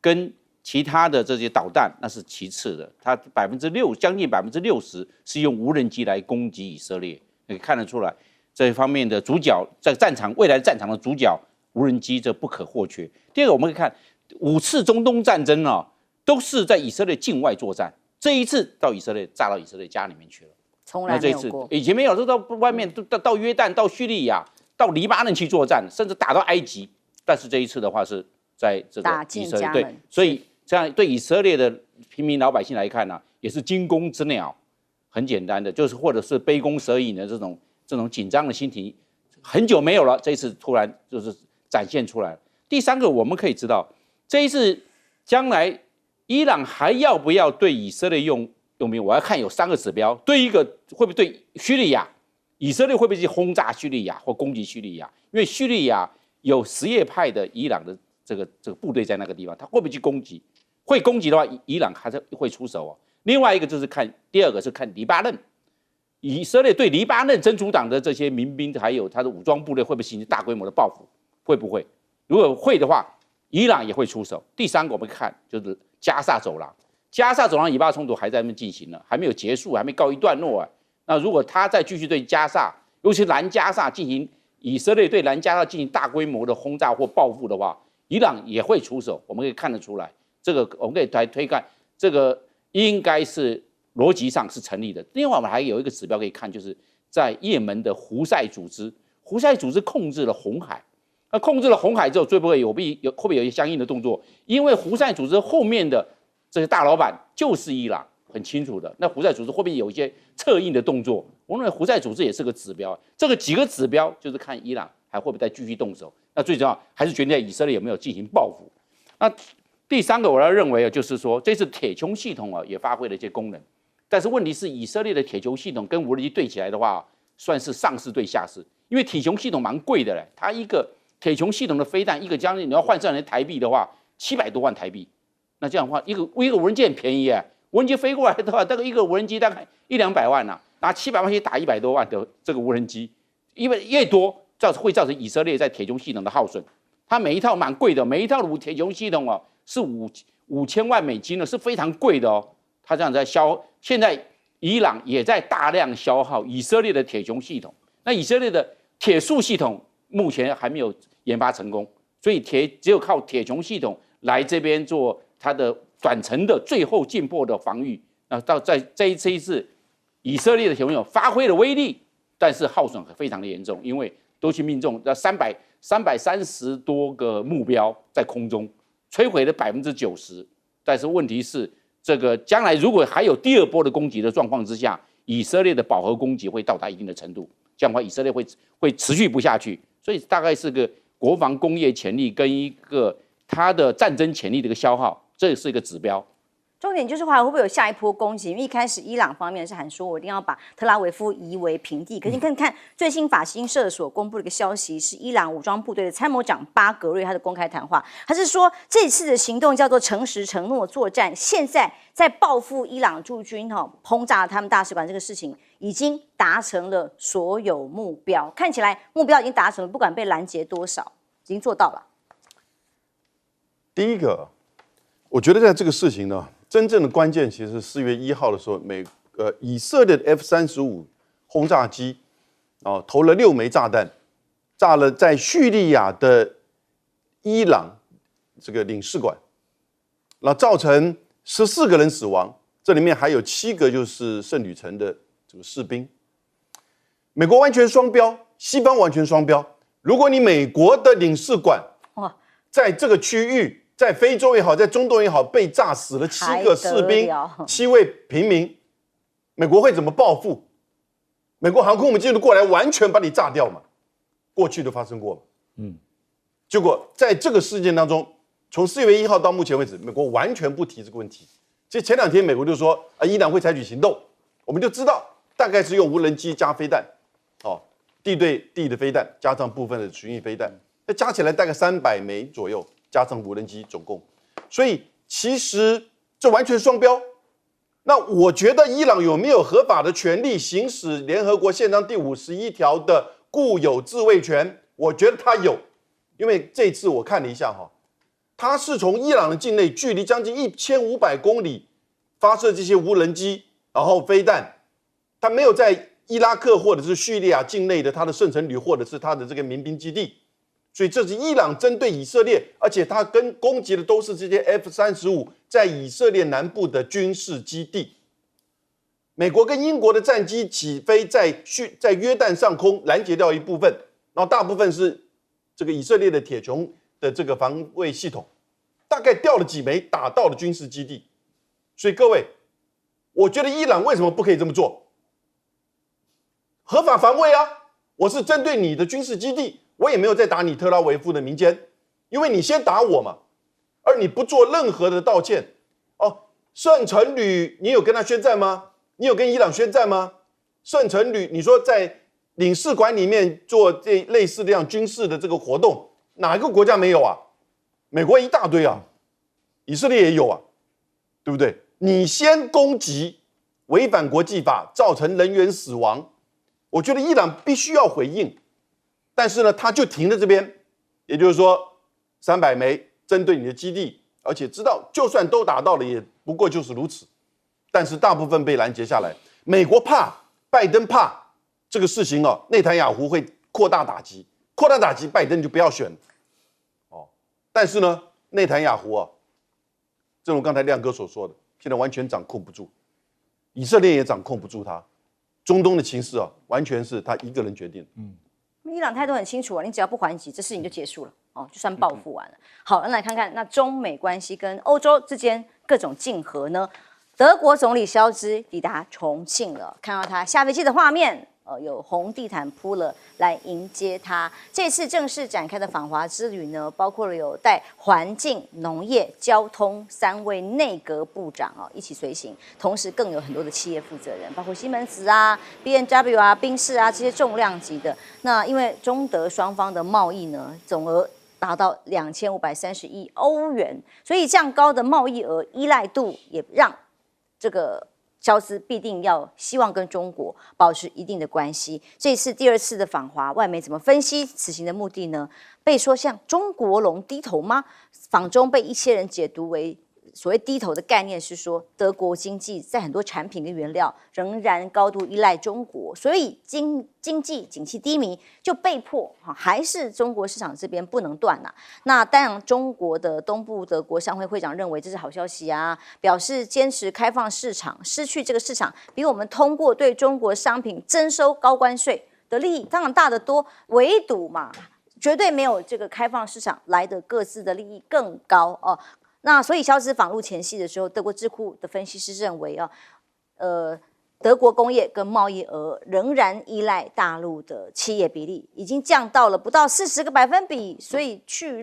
跟其他的这些导弹那是其次的，它将近60%是用无人机来攻击以色列，可以看得出来这方面的主角在未来战场的主角无人机这不可或缺。第二个，我们可以看5次中东战争都是在以色列境外作战，这一次到以色列炸到以色列家里面去了，从来没有过。以前没有，都到外面到约旦、到叙利亚、到黎巴嫩去作战，甚至打到埃及。但是这一次的话是在这个以色列，对，所以这样对以色列的平民老百姓来看也是惊弓之鸟。很简单的，就是或者是杯弓蛇影的这种紧张的心情，很久没有了，这一次突然就是展现出来了。第三个，我们可以知道，这一次将来伊朗还要不要对以色列用兵？我要看有3个指标。对一个，会不会对叙利亚，以色列会不会去轰炸叙利亚或攻击叙利亚？因为叙利亚有什叶派的伊朗的这个部队在那个地方，他会不会去攻击？会攻击的话，伊朗还是会出手哦。另外一个就是第二个是看黎巴嫩，以色列对黎巴嫩真主党的这些民兵还有他的武装部队会不会形成大规模的报复？会不会？如果会的话，伊朗也会出手。第三个我们看就是加萨走廊，加萨走廊以巴冲突还在那边进行呢，还没有结束，还没告一段落啊。那如果他再继续对加萨，尤其南加萨进行以色列对南加萨进行大规模的轰炸或报复的话，伊朗也会出手。我们可以看得出来，这个我们可以来推看，这个应该是逻辑上是成立的。另外，我们还有一个指标可以看，就是在也门的胡塞组织，胡塞组织控制了红海。那控制了红海之后，会不会有一些相应的动作？因为胡塞组织后面的这些大老板就是伊朗，很清楚的。那胡塞组织会不会有一些策应的动作？我认为胡塞组织也是个指标。这个几个指标就是看伊朗还会不会再继续动手。那最重要还是决定在以色列有没有进行报复。那第三个我要认为就是说，这次铁穹系统也发挥了一些功能，但是问题是以色列的铁穹系统跟无人机对起来的话，算是上市对下市，因为铁穹系统蛮贵的嘞，它一个铁穹系统的飞弹，一个将近你要换算成台币的话，700多万台币。那这样的话，一个无人机很便宜无人机飞过来的话，这个一个无人机大概100-200万拿700万去打100多万的这个无人机，因为越多会造成以色列在铁穹系统的耗损。它每一套蛮贵的，每一套的铁穹系统是5000万美金是非常贵的哦。它这样在现在伊朗也在大量消耗以色列的铁穹系统。那以色列的铁树系统目前还没有研发成功，所以只有靠铁穹系统来这边做它的短程的最后进步的防御。那到在这一次，以色列的铁穹发挥了威力，但是耗损非常的严重，因为都去命中330多个目标在空中，摧毁了90%。但是问题是，这个将来如果还有第二波的攻击的状况之下，以色列的饱和攻击会到达一定的程度，这样的话以色列会持续不下去。所以大概是个国防工业潜力跟一个它的战争潜力的一个消耗，这是一个指标。重点就是还会不会有下一波攻击？因为一开始伊朗方面是喊说，我一定要把特拉维夫夷为平地。可是你看最新法新社所公布的一个消息，是伊朗武装部队的参谋长巴格瑞他的公开谈话，他是说这次的行动叫做诚实承诺作战，现在在报复伊朗驻军轰炸他们大使馆这个事情，已经达成了所有目标，看起来目标已经达成了，不管被拦截多少，已经做到了。第一个，我觉得在这个事情呢，真正的关键其实是4月1号的时候，以色列的 F-35轰炸机投了6枚炸弹，炸了在叙利亚的伊朗这个领事馆，然后造成14个人死亡，这里面还有7个就是圣旅城的这个士兵。美国完全双标，西方完全双标。如果你美国的领事馆在这个区域，在非洲也好，在中东也好，被炸死了7个士兵，7位平民，美国会怎么报复？美国航空母舰就过来，完全把你炸掉嘛？过去都发生过嘛。结果在这个事件当中，从4月1号到目前为止，美国完全不提这个问题。其实前2天美国就说伊朗会采取行动，我们就知道大概是用无人机加飞弹，地对地的飞弹加上部分的巡弋飞弹，那加起来大概300枚左右。加上无人机总共，所以其实这完全双标。那我觉得伊朗有没有合法的权利行使联合国宪章第51条的固有自卫权？我觉得他有，因为这次我看了一下它是从伊朗的境内距离将近1500公里发射这些无人机，然后飞弹，它没有在伊拉克或者是叙利亚境内的它的圣城旅或者是它的这个民兵基地，所以这是伊朗针对以色列，而且它攻击的都是这些 F-35在以色列南部的军事基地。美国跟英国的战机起飞在约旦上空拦截掉一部分，然后大部分是这个以色列的铁穹的这个防卫系统，大概掉了几枚打到了军事基地。所以各位，我觉得伊朗为什么不可以这么做？合法防卫啊！我是针对你的军事基地，我也没有在打你特拉维夫的民间，因为你先打我嘛，而你不做任何的道歉。哦，圣城旅，你有跟他宣战吗？你有跟伊朗宣战吗？圣城旅，你说在领事馆里面做这类似这样军事的这个活动，哪一个国家没有啊？美国一大堆啊，以色列也有啊，对不对？你先攻击，违反国际法，造成人员死亡，我觉得伊朗必须要回应。但是呢，他就停在这边，也就是说，300枚针对你的基地，而且知道就算都打到了，也不过就是如此。但是大部分被拦截下来，美国怕，拜登怕这个事情哦，内塔尼亚胡会扩大打击，拜登就不要选了哦。但是呢，内塔尼亚胡啊，正如刚才亮哥所说的，现在完全掌控不住，以色列也掌控不住他，中东的情势啊，完全是他一个人决定。伊朗态度很清楚啊，你只要不还击，这事情就结束了哦，就算报复完了。好，那来看看那中美关系跟欧洲之间各种竞合呢？德国总理肖兹抵达重庆了，看到他下飞机的画面，有红地毯铺了来迎接他。这次正式展开的访华之旅呢，包括了有带环境、农业、交通3位内阁部长一起随行，同时更有很多的企业负责人，包括西门子啊、BMW 啊、宾士啊这些重量级的。那因为中德双方的贸易呢，总额达到2530亿欧元，所以这样高的贸易额依赖度也让这个肖兹必定要希望跟中国保持一定的关系。这次第2次的访华，外媒怎么分析此行的目的呢？被说向中国龙低头吗？访中被一些人解读为所谓低头的概念是说，德国经济在很多产品跟原料仍然高度依赖中国，所以经济景气低迷，就被迫还是中国市场这边不能断呐。那当然，中国的东部德国商会会长认为这是好消息啊，表示坚持开放市场，失去这个市场比我们通过对中国商品征收高关税的利益当然大得多，围堵嘛，绝对没有这个开放市场来的各自的利益更高哦。那所以肖兹访陆前夕的时候，德国智库的分析师认为德国工业跟贸易额仍然依赖大陆的企业比例，已经降到了不到40个百分比，所以去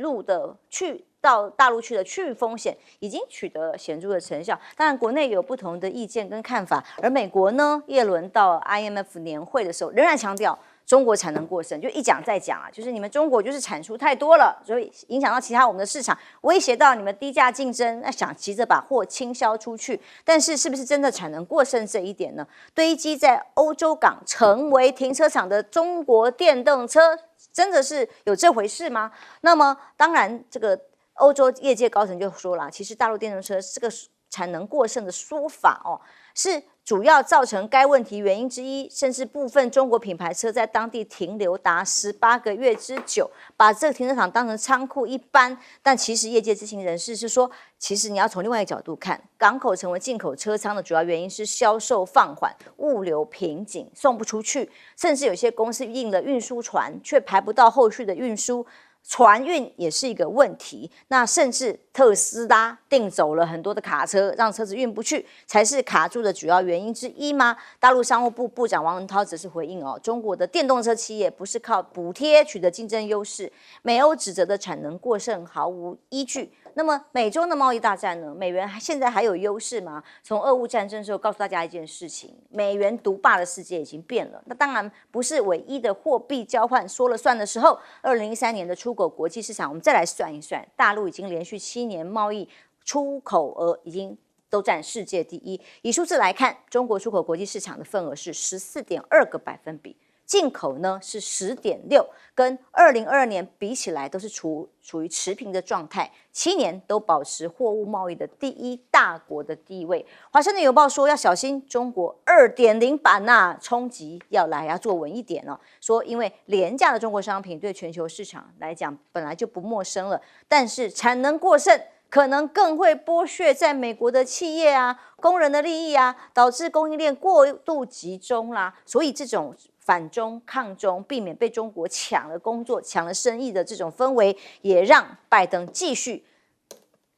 到大陆去的去风险已经取得了显著的成效。当然，国内有不同的意见跟看法，而美国呢，耶伦到 IMF 年会的时候，仍然强调中国产能过剩，就一讲再讲啊，就是你们中国就是产出太多了，所以影响到其他我们的市场，威胁到你们低价竞争，那想急着把货倾销出去，但是是不是真的产能过剩这一点呢？堆积在欧洲港成为停车场的中国电动车，真的是有这回事吗？那么当然，这个欧洲业界高层就说了，其实大陆电动车这个产能过剩的说法是主要造成该问题原因之一，甚至部分中国品牌车在当地停留达18个月之久，把这个停车场当成仓库一般。但其实业界知情人士是说，其实你要从另外一个角度看，港口成为进口车仓的主要原因是销售放缓、物流瓶颈，送不出去，甚至有些公司印了运输船，却排不到后续的运输。船运也是一个问题，那甚至特斯拉订走了很多的卡车，让车子运不去，才是卡住的主要原因之一吗？大陆商务部部长王文涛则是回应中国的电动车企业不是靠补贴取得竞争优势，美欧指责的产能过剩毫无依据。那么美中的贸易大战呢？美元现在还有优势吗？从俄乌战争的时候告诉大家一件事情，美元独霸的世界已经变了。那当然不是唯一的货币交换说了算的时候。2013年的出口国际市场，我们再来算一算，大陆已经连续7年贸易出口额已经都占世界第一。以数字来看，中国出口国际市场的份额是14.2个百分比。进口呢是10.6，跟2022年比起来都是处于持平的状态，7年都保持货物贸易的第1大国的地位。华盛顿邮报说要小心中国2.0版呐，冲击要来，要坐稳一点哦。说因为廉价的中国商品对全球市场来讲本来就不陌生了，但是产能过剩可能更会剥削在美国的企业啊、工人的利益啊，导致供应链过度集中啦。所以这种反中抗中，避免被中国抢了工作、抢了生意的这种氛围，也让拜登继续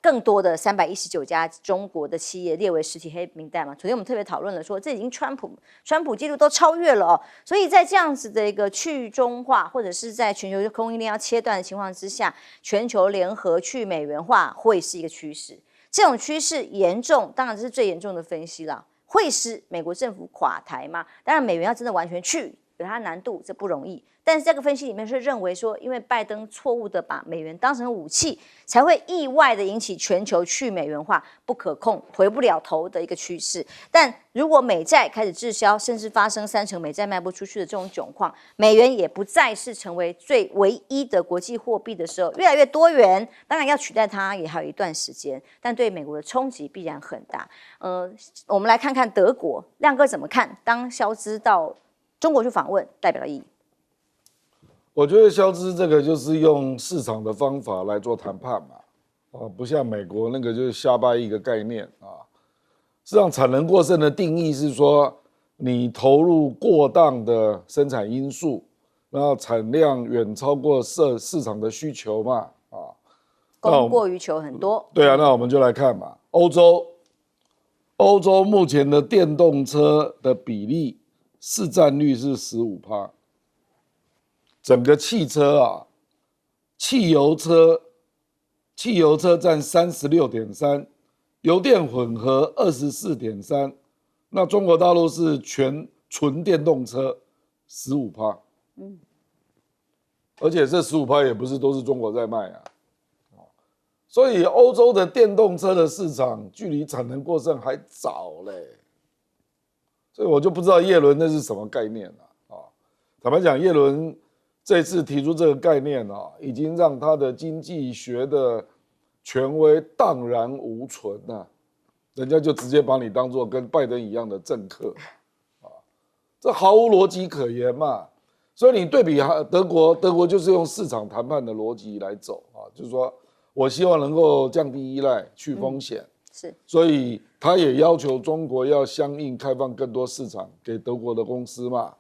更多的319家中国的企业列为实体黑名单嘛。昨天我们特别讨论了说，这已经川普纪录都超越了哦。所以在这样子的一个去中化，或者是在全球供应链要切断的情况之下，全球联合去美元化会是一个趋势。这种趋势严重，当然这是最严重的分析了。会使美国政府垮台吗？当然，美元要真的完全去，有它难度，这不容易。但是这个分析里面是认为说，因为拜登错误的把美元当成武器，才会意外的引起全球去美元化不可控、回不了头的一个趋势。但如果美债开始滞销，甚至发生3成美债卖不出去的这种窘况，美元也不再是成为唯一的国际货币的时候，越来越多元，当然要取代它也还有一段时间，但对美国的冲击必然很大。我们来看看德国，亮哥怎么看？当肖兹到中国去访问，代表的意义？我觉得肖兹这个就是用市场的方法来做谈判嘛，不像美国那个就是瞎掰一个概念啊。实际上，产能过剩的定义是说，你投入过当的生产因素，然后产量远超过市场的需求嘛，供过于求很多。对啊，那我们就来看嘛，欧洲目前的电动车的比例市占率是15%。整个汽车啊，汽油车占36.3%，油电混合24.3%。那中国大陆是全纯电动车15%，而且这15%也不是都是中国在卖啊。所以欧洲的电动车的市场距离产能过剩还早嘞，所以我就不知道叶伦那是什么概念啊。坦白讲，叶伦这次提出这个概念啊，已经让他的经济学的权威荡然无存啊，人家就直接把你当作跟拜登一样的政客啊，这毫无逻辑可言嘛。所以你对比德国就是用市场谈判的逻辑来走啊，就是说我希望能够降低依赖、去风险，是，所以他也要求中国要相应开放更多市场给德国的公司嘛，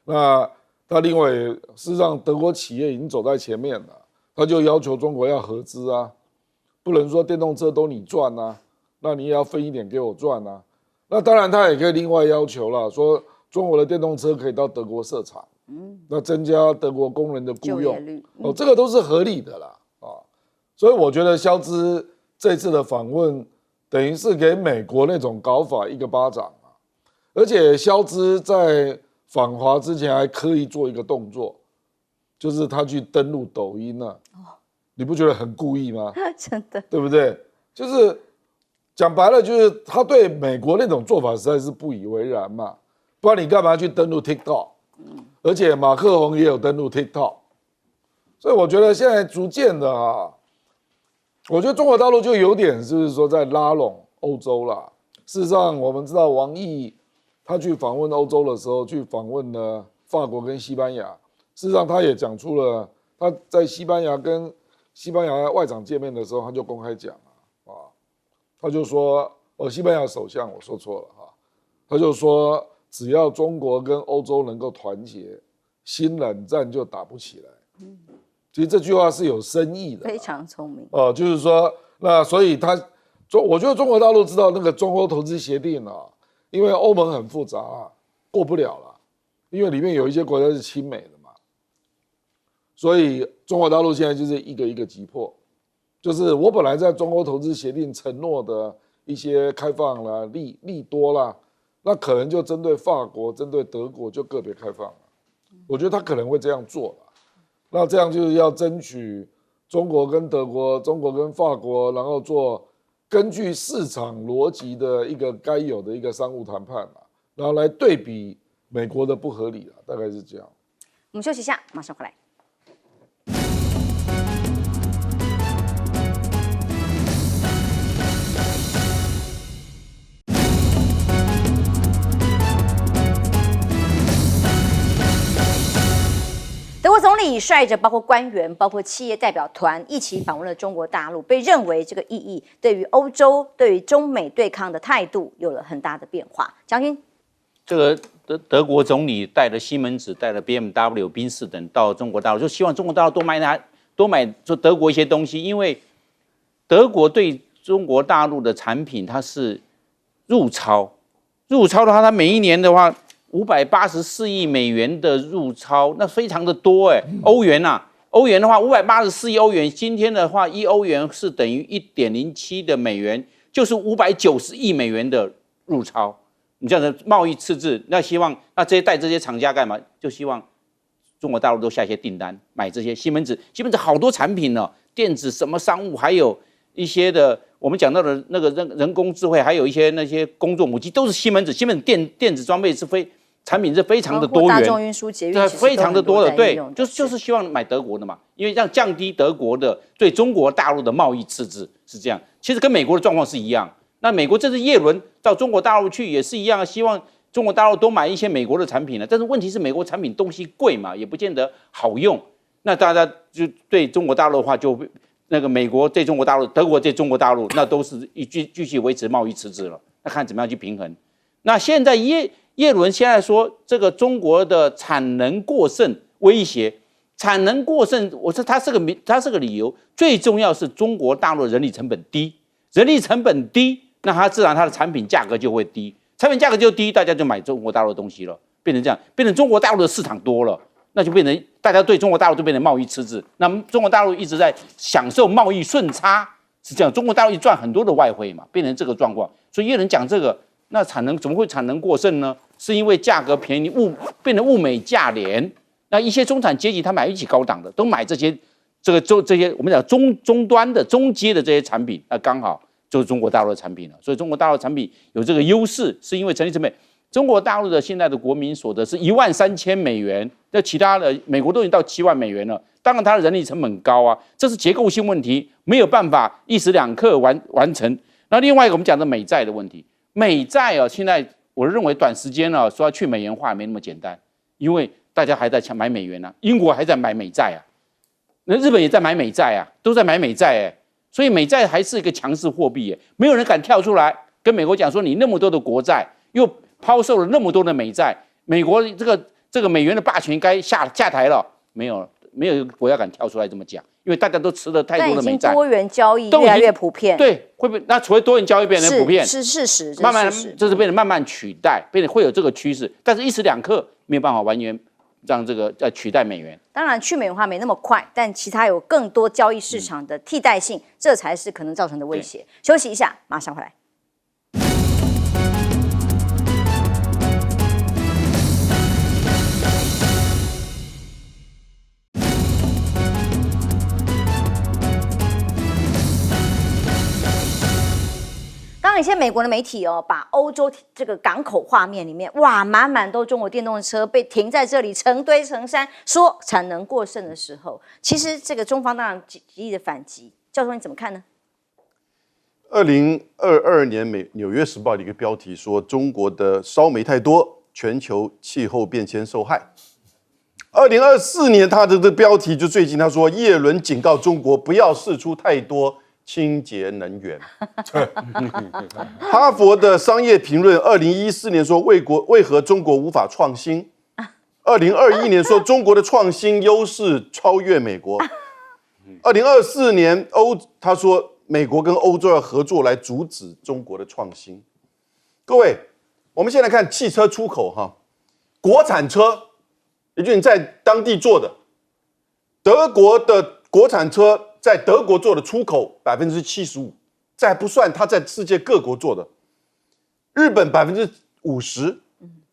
那他另外事实上德国企业已经走在前面了，他就要求中国要合资啊，不能说电动车都你赚啊，那你也要分一点给我赚啊。那当然他也可以另外要求了，说中国的电动车可以到德国设厂，那增加德国工人的雇用，这个都是合理的啦啊。所以我觉得肖兹这次的访问等于是给美国那种搞法一个巴掌啊，而且肖兹在访华之前还刻意做一个动作，就是他去登录抖音啊，你不觉得很故意吗？真的，对不对？就是讲白了，就是他对美国那种做法实在是不以为然嘛，不然你干嘛去登录 TikTok？而且马克宏也有登录 TikTok， 所以我觉得现在逐渐的啊，我觉得中国大陆就有点就是说在拉拢欧洲啦。事实上，我们知道王毅他去访问欧洲的时候，去访问了法国跟西班牙。事实上，他也讲出了他在西班牙跟西班牙外长见面的时候，他就公开讲啊，他就说，西班牙首相我说错了哈，他就说只要中国跟欧洲能够团结，新冷战就打不起来。其实这句话是有深意的，非常聪明。就是说，那所以我觉得中国大陆知道那个中欧投资协定啊。因为欧盟很复杂，过不了了，因为里面有一些国家是亲美的嘛，所以中国大陆现在就是一个一个击破。就是我本来在中欧投资协定承诺的一些开放啦、利多啦，那可能就针对法国、针对德国就个别开放了。我觉得他可能会这样做了，那这样就是要争取中国跟德国、中国跟法国，然后做。根据市场逻辑的一个该有的一个商务谈判嘛，然后来对比美国的不合理啊，大概是这样。我们休息一下，马上回来。德国总理率着包括官员、包括企业代表团一起访问了中国大陆，被认为这个意义对于欧洲、对于中美对抗的态度有了很大的变化。将军，这个德国总理带了西门子、带了 BMW、宾士等到中国大陆，就希望中国大陆多买就德国一些东西，因为德国对中国大陆的产品它是入超的话，它每一年的话584亿美元的入超，那非常的多哎。欧元的话584亿欧元，今天的话1欧元是等于1.07的美元，就是590亿美元的入超。你这样的贸易赤字，那希望那带这些厂家干嘛？就希望中国大陆都下一些订单，买这些西门子好多产品呢，电子什么商务，还有一些的我们讲到的那个人工智慧，还有一些那些工作母机，都是西门子电子装备产品是非常的多元，大众运输、捷运对，非常的多的，对，用就是希望买德国的嘛，因为这样降低德国的对中国大陆的贸易赤字是这样。其实跟美国的状况是一样。那美国这次叶伦到中国大陆去也是一样，希望中国大陆多买一些美国的产品呢。但是问题是美国产品东西贵嘛，也不见得好用。那大家就对中国大陆的话，就那个美国对中国大陆，德国对中国大陆，那都是继续维持贸易赤字了。那看怎么样去平衡。那现在叶伦现在说这个中国的产能过剩威胁，产能过剩，我说它是个理由，最重要是中国大陆的人力成本低，那它自然它的产品价格就会低，产品价格就低，大家就买中国大陆的东西了，变成这样，变成中国大陆的市场多了，那就变成大家对中国大陆就变成贸易赤字，那中国大陆一直在享受贸易顺差，是这样，中国大陆一赚很多的外汇嘛，变成这个状况，所以有人讲这个，那怎么会产能过剩呢？是因为价格便宜，变成物美价廉。那一些中产阶级他买不起高档的，都买这些我们讲中端的中阶的这些产品，那刚好就是中国大陆的产品了。所以中国大陆产品有这个优势，是因为成立成本。中国大陆的现在的国民所得是13000美元，那其他的美国都已经到7万美元了。当然它的人力成本高啊，这是结构性问题，没有办法一时两刻完成。那另外一个我们讲的美债的问题，美债啊，现在我认为短时间呢说要去美元化没那么简单，因为大家还在买美元啊，英国还在买美债啊，那日本也在买美债啊，都在买美债所以美债还是一个强势货币没有人敢跳出来跟美国讲说你那么多的国债又抛售了那么多的美债，美国这个美元的霸权该下台了，没有一个国家敢跳出来这么讲，因为大家都持了太多的美债，但已经多元交易越来越普遍，对，会不会？那除了多元交易变成普遍，是事实，慢慢这是变得慢慢取代，变得会有这个趋势，但是一时两刻没有办法完全让这个取代美元。当然去美元化没那么快，但其他有更多交易市场的替代性，这才是可能造成的威胁。休息一下，马上回来。一些美国的媒体把欧洲这个港口画面里面，哇，满满都中国电动车被停在这里，成堆成山，说产能过剩的时候，其实这个中方当然极力的反击。教授你怎么看呢？2022年《纽约时报》的一个标题说，中国的烧煤太多，全球气候变迁受害。2024年他的标题就最近他说，叶伦警告中国不要释出太多清洁能源。哈佛的商业评论2014年说，为何中国无法创新？2021年说中国的创新优势超越美国。2024年他说美国跟欧洲要合作来阻止中国的创新。各位，我们现在看汽车出口国产车，也就是你在当地做的，德国的国产车在德国做的出口75%，这还不算他在世界各国做的。日本50%，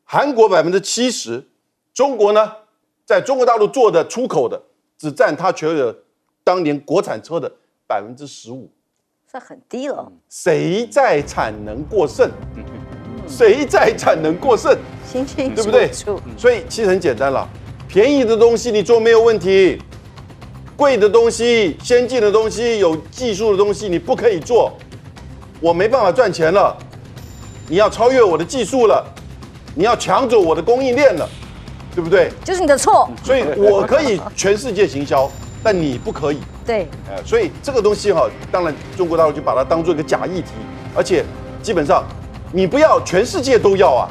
韩国70%，中国呢，在中国大陆做的出口的只占他全有当年国产车的15%，这很低了。谁在产能过剩？谁在产能过剩？清清楚对不对楚。所以其实很简单了，便宜的东西你做没有问题，贵的东西、先进的东西、有技术的东西你不可以做，我没办法赚钱了，你要超越我的技术了，你要抢走我的供应链了，对不对？就是你的错。所以我可以全世界行销，但你不可以。对，所以这个东西哈，当然中国大陆就把它当做一个假议题，而且基本上你不要全世界都要啊，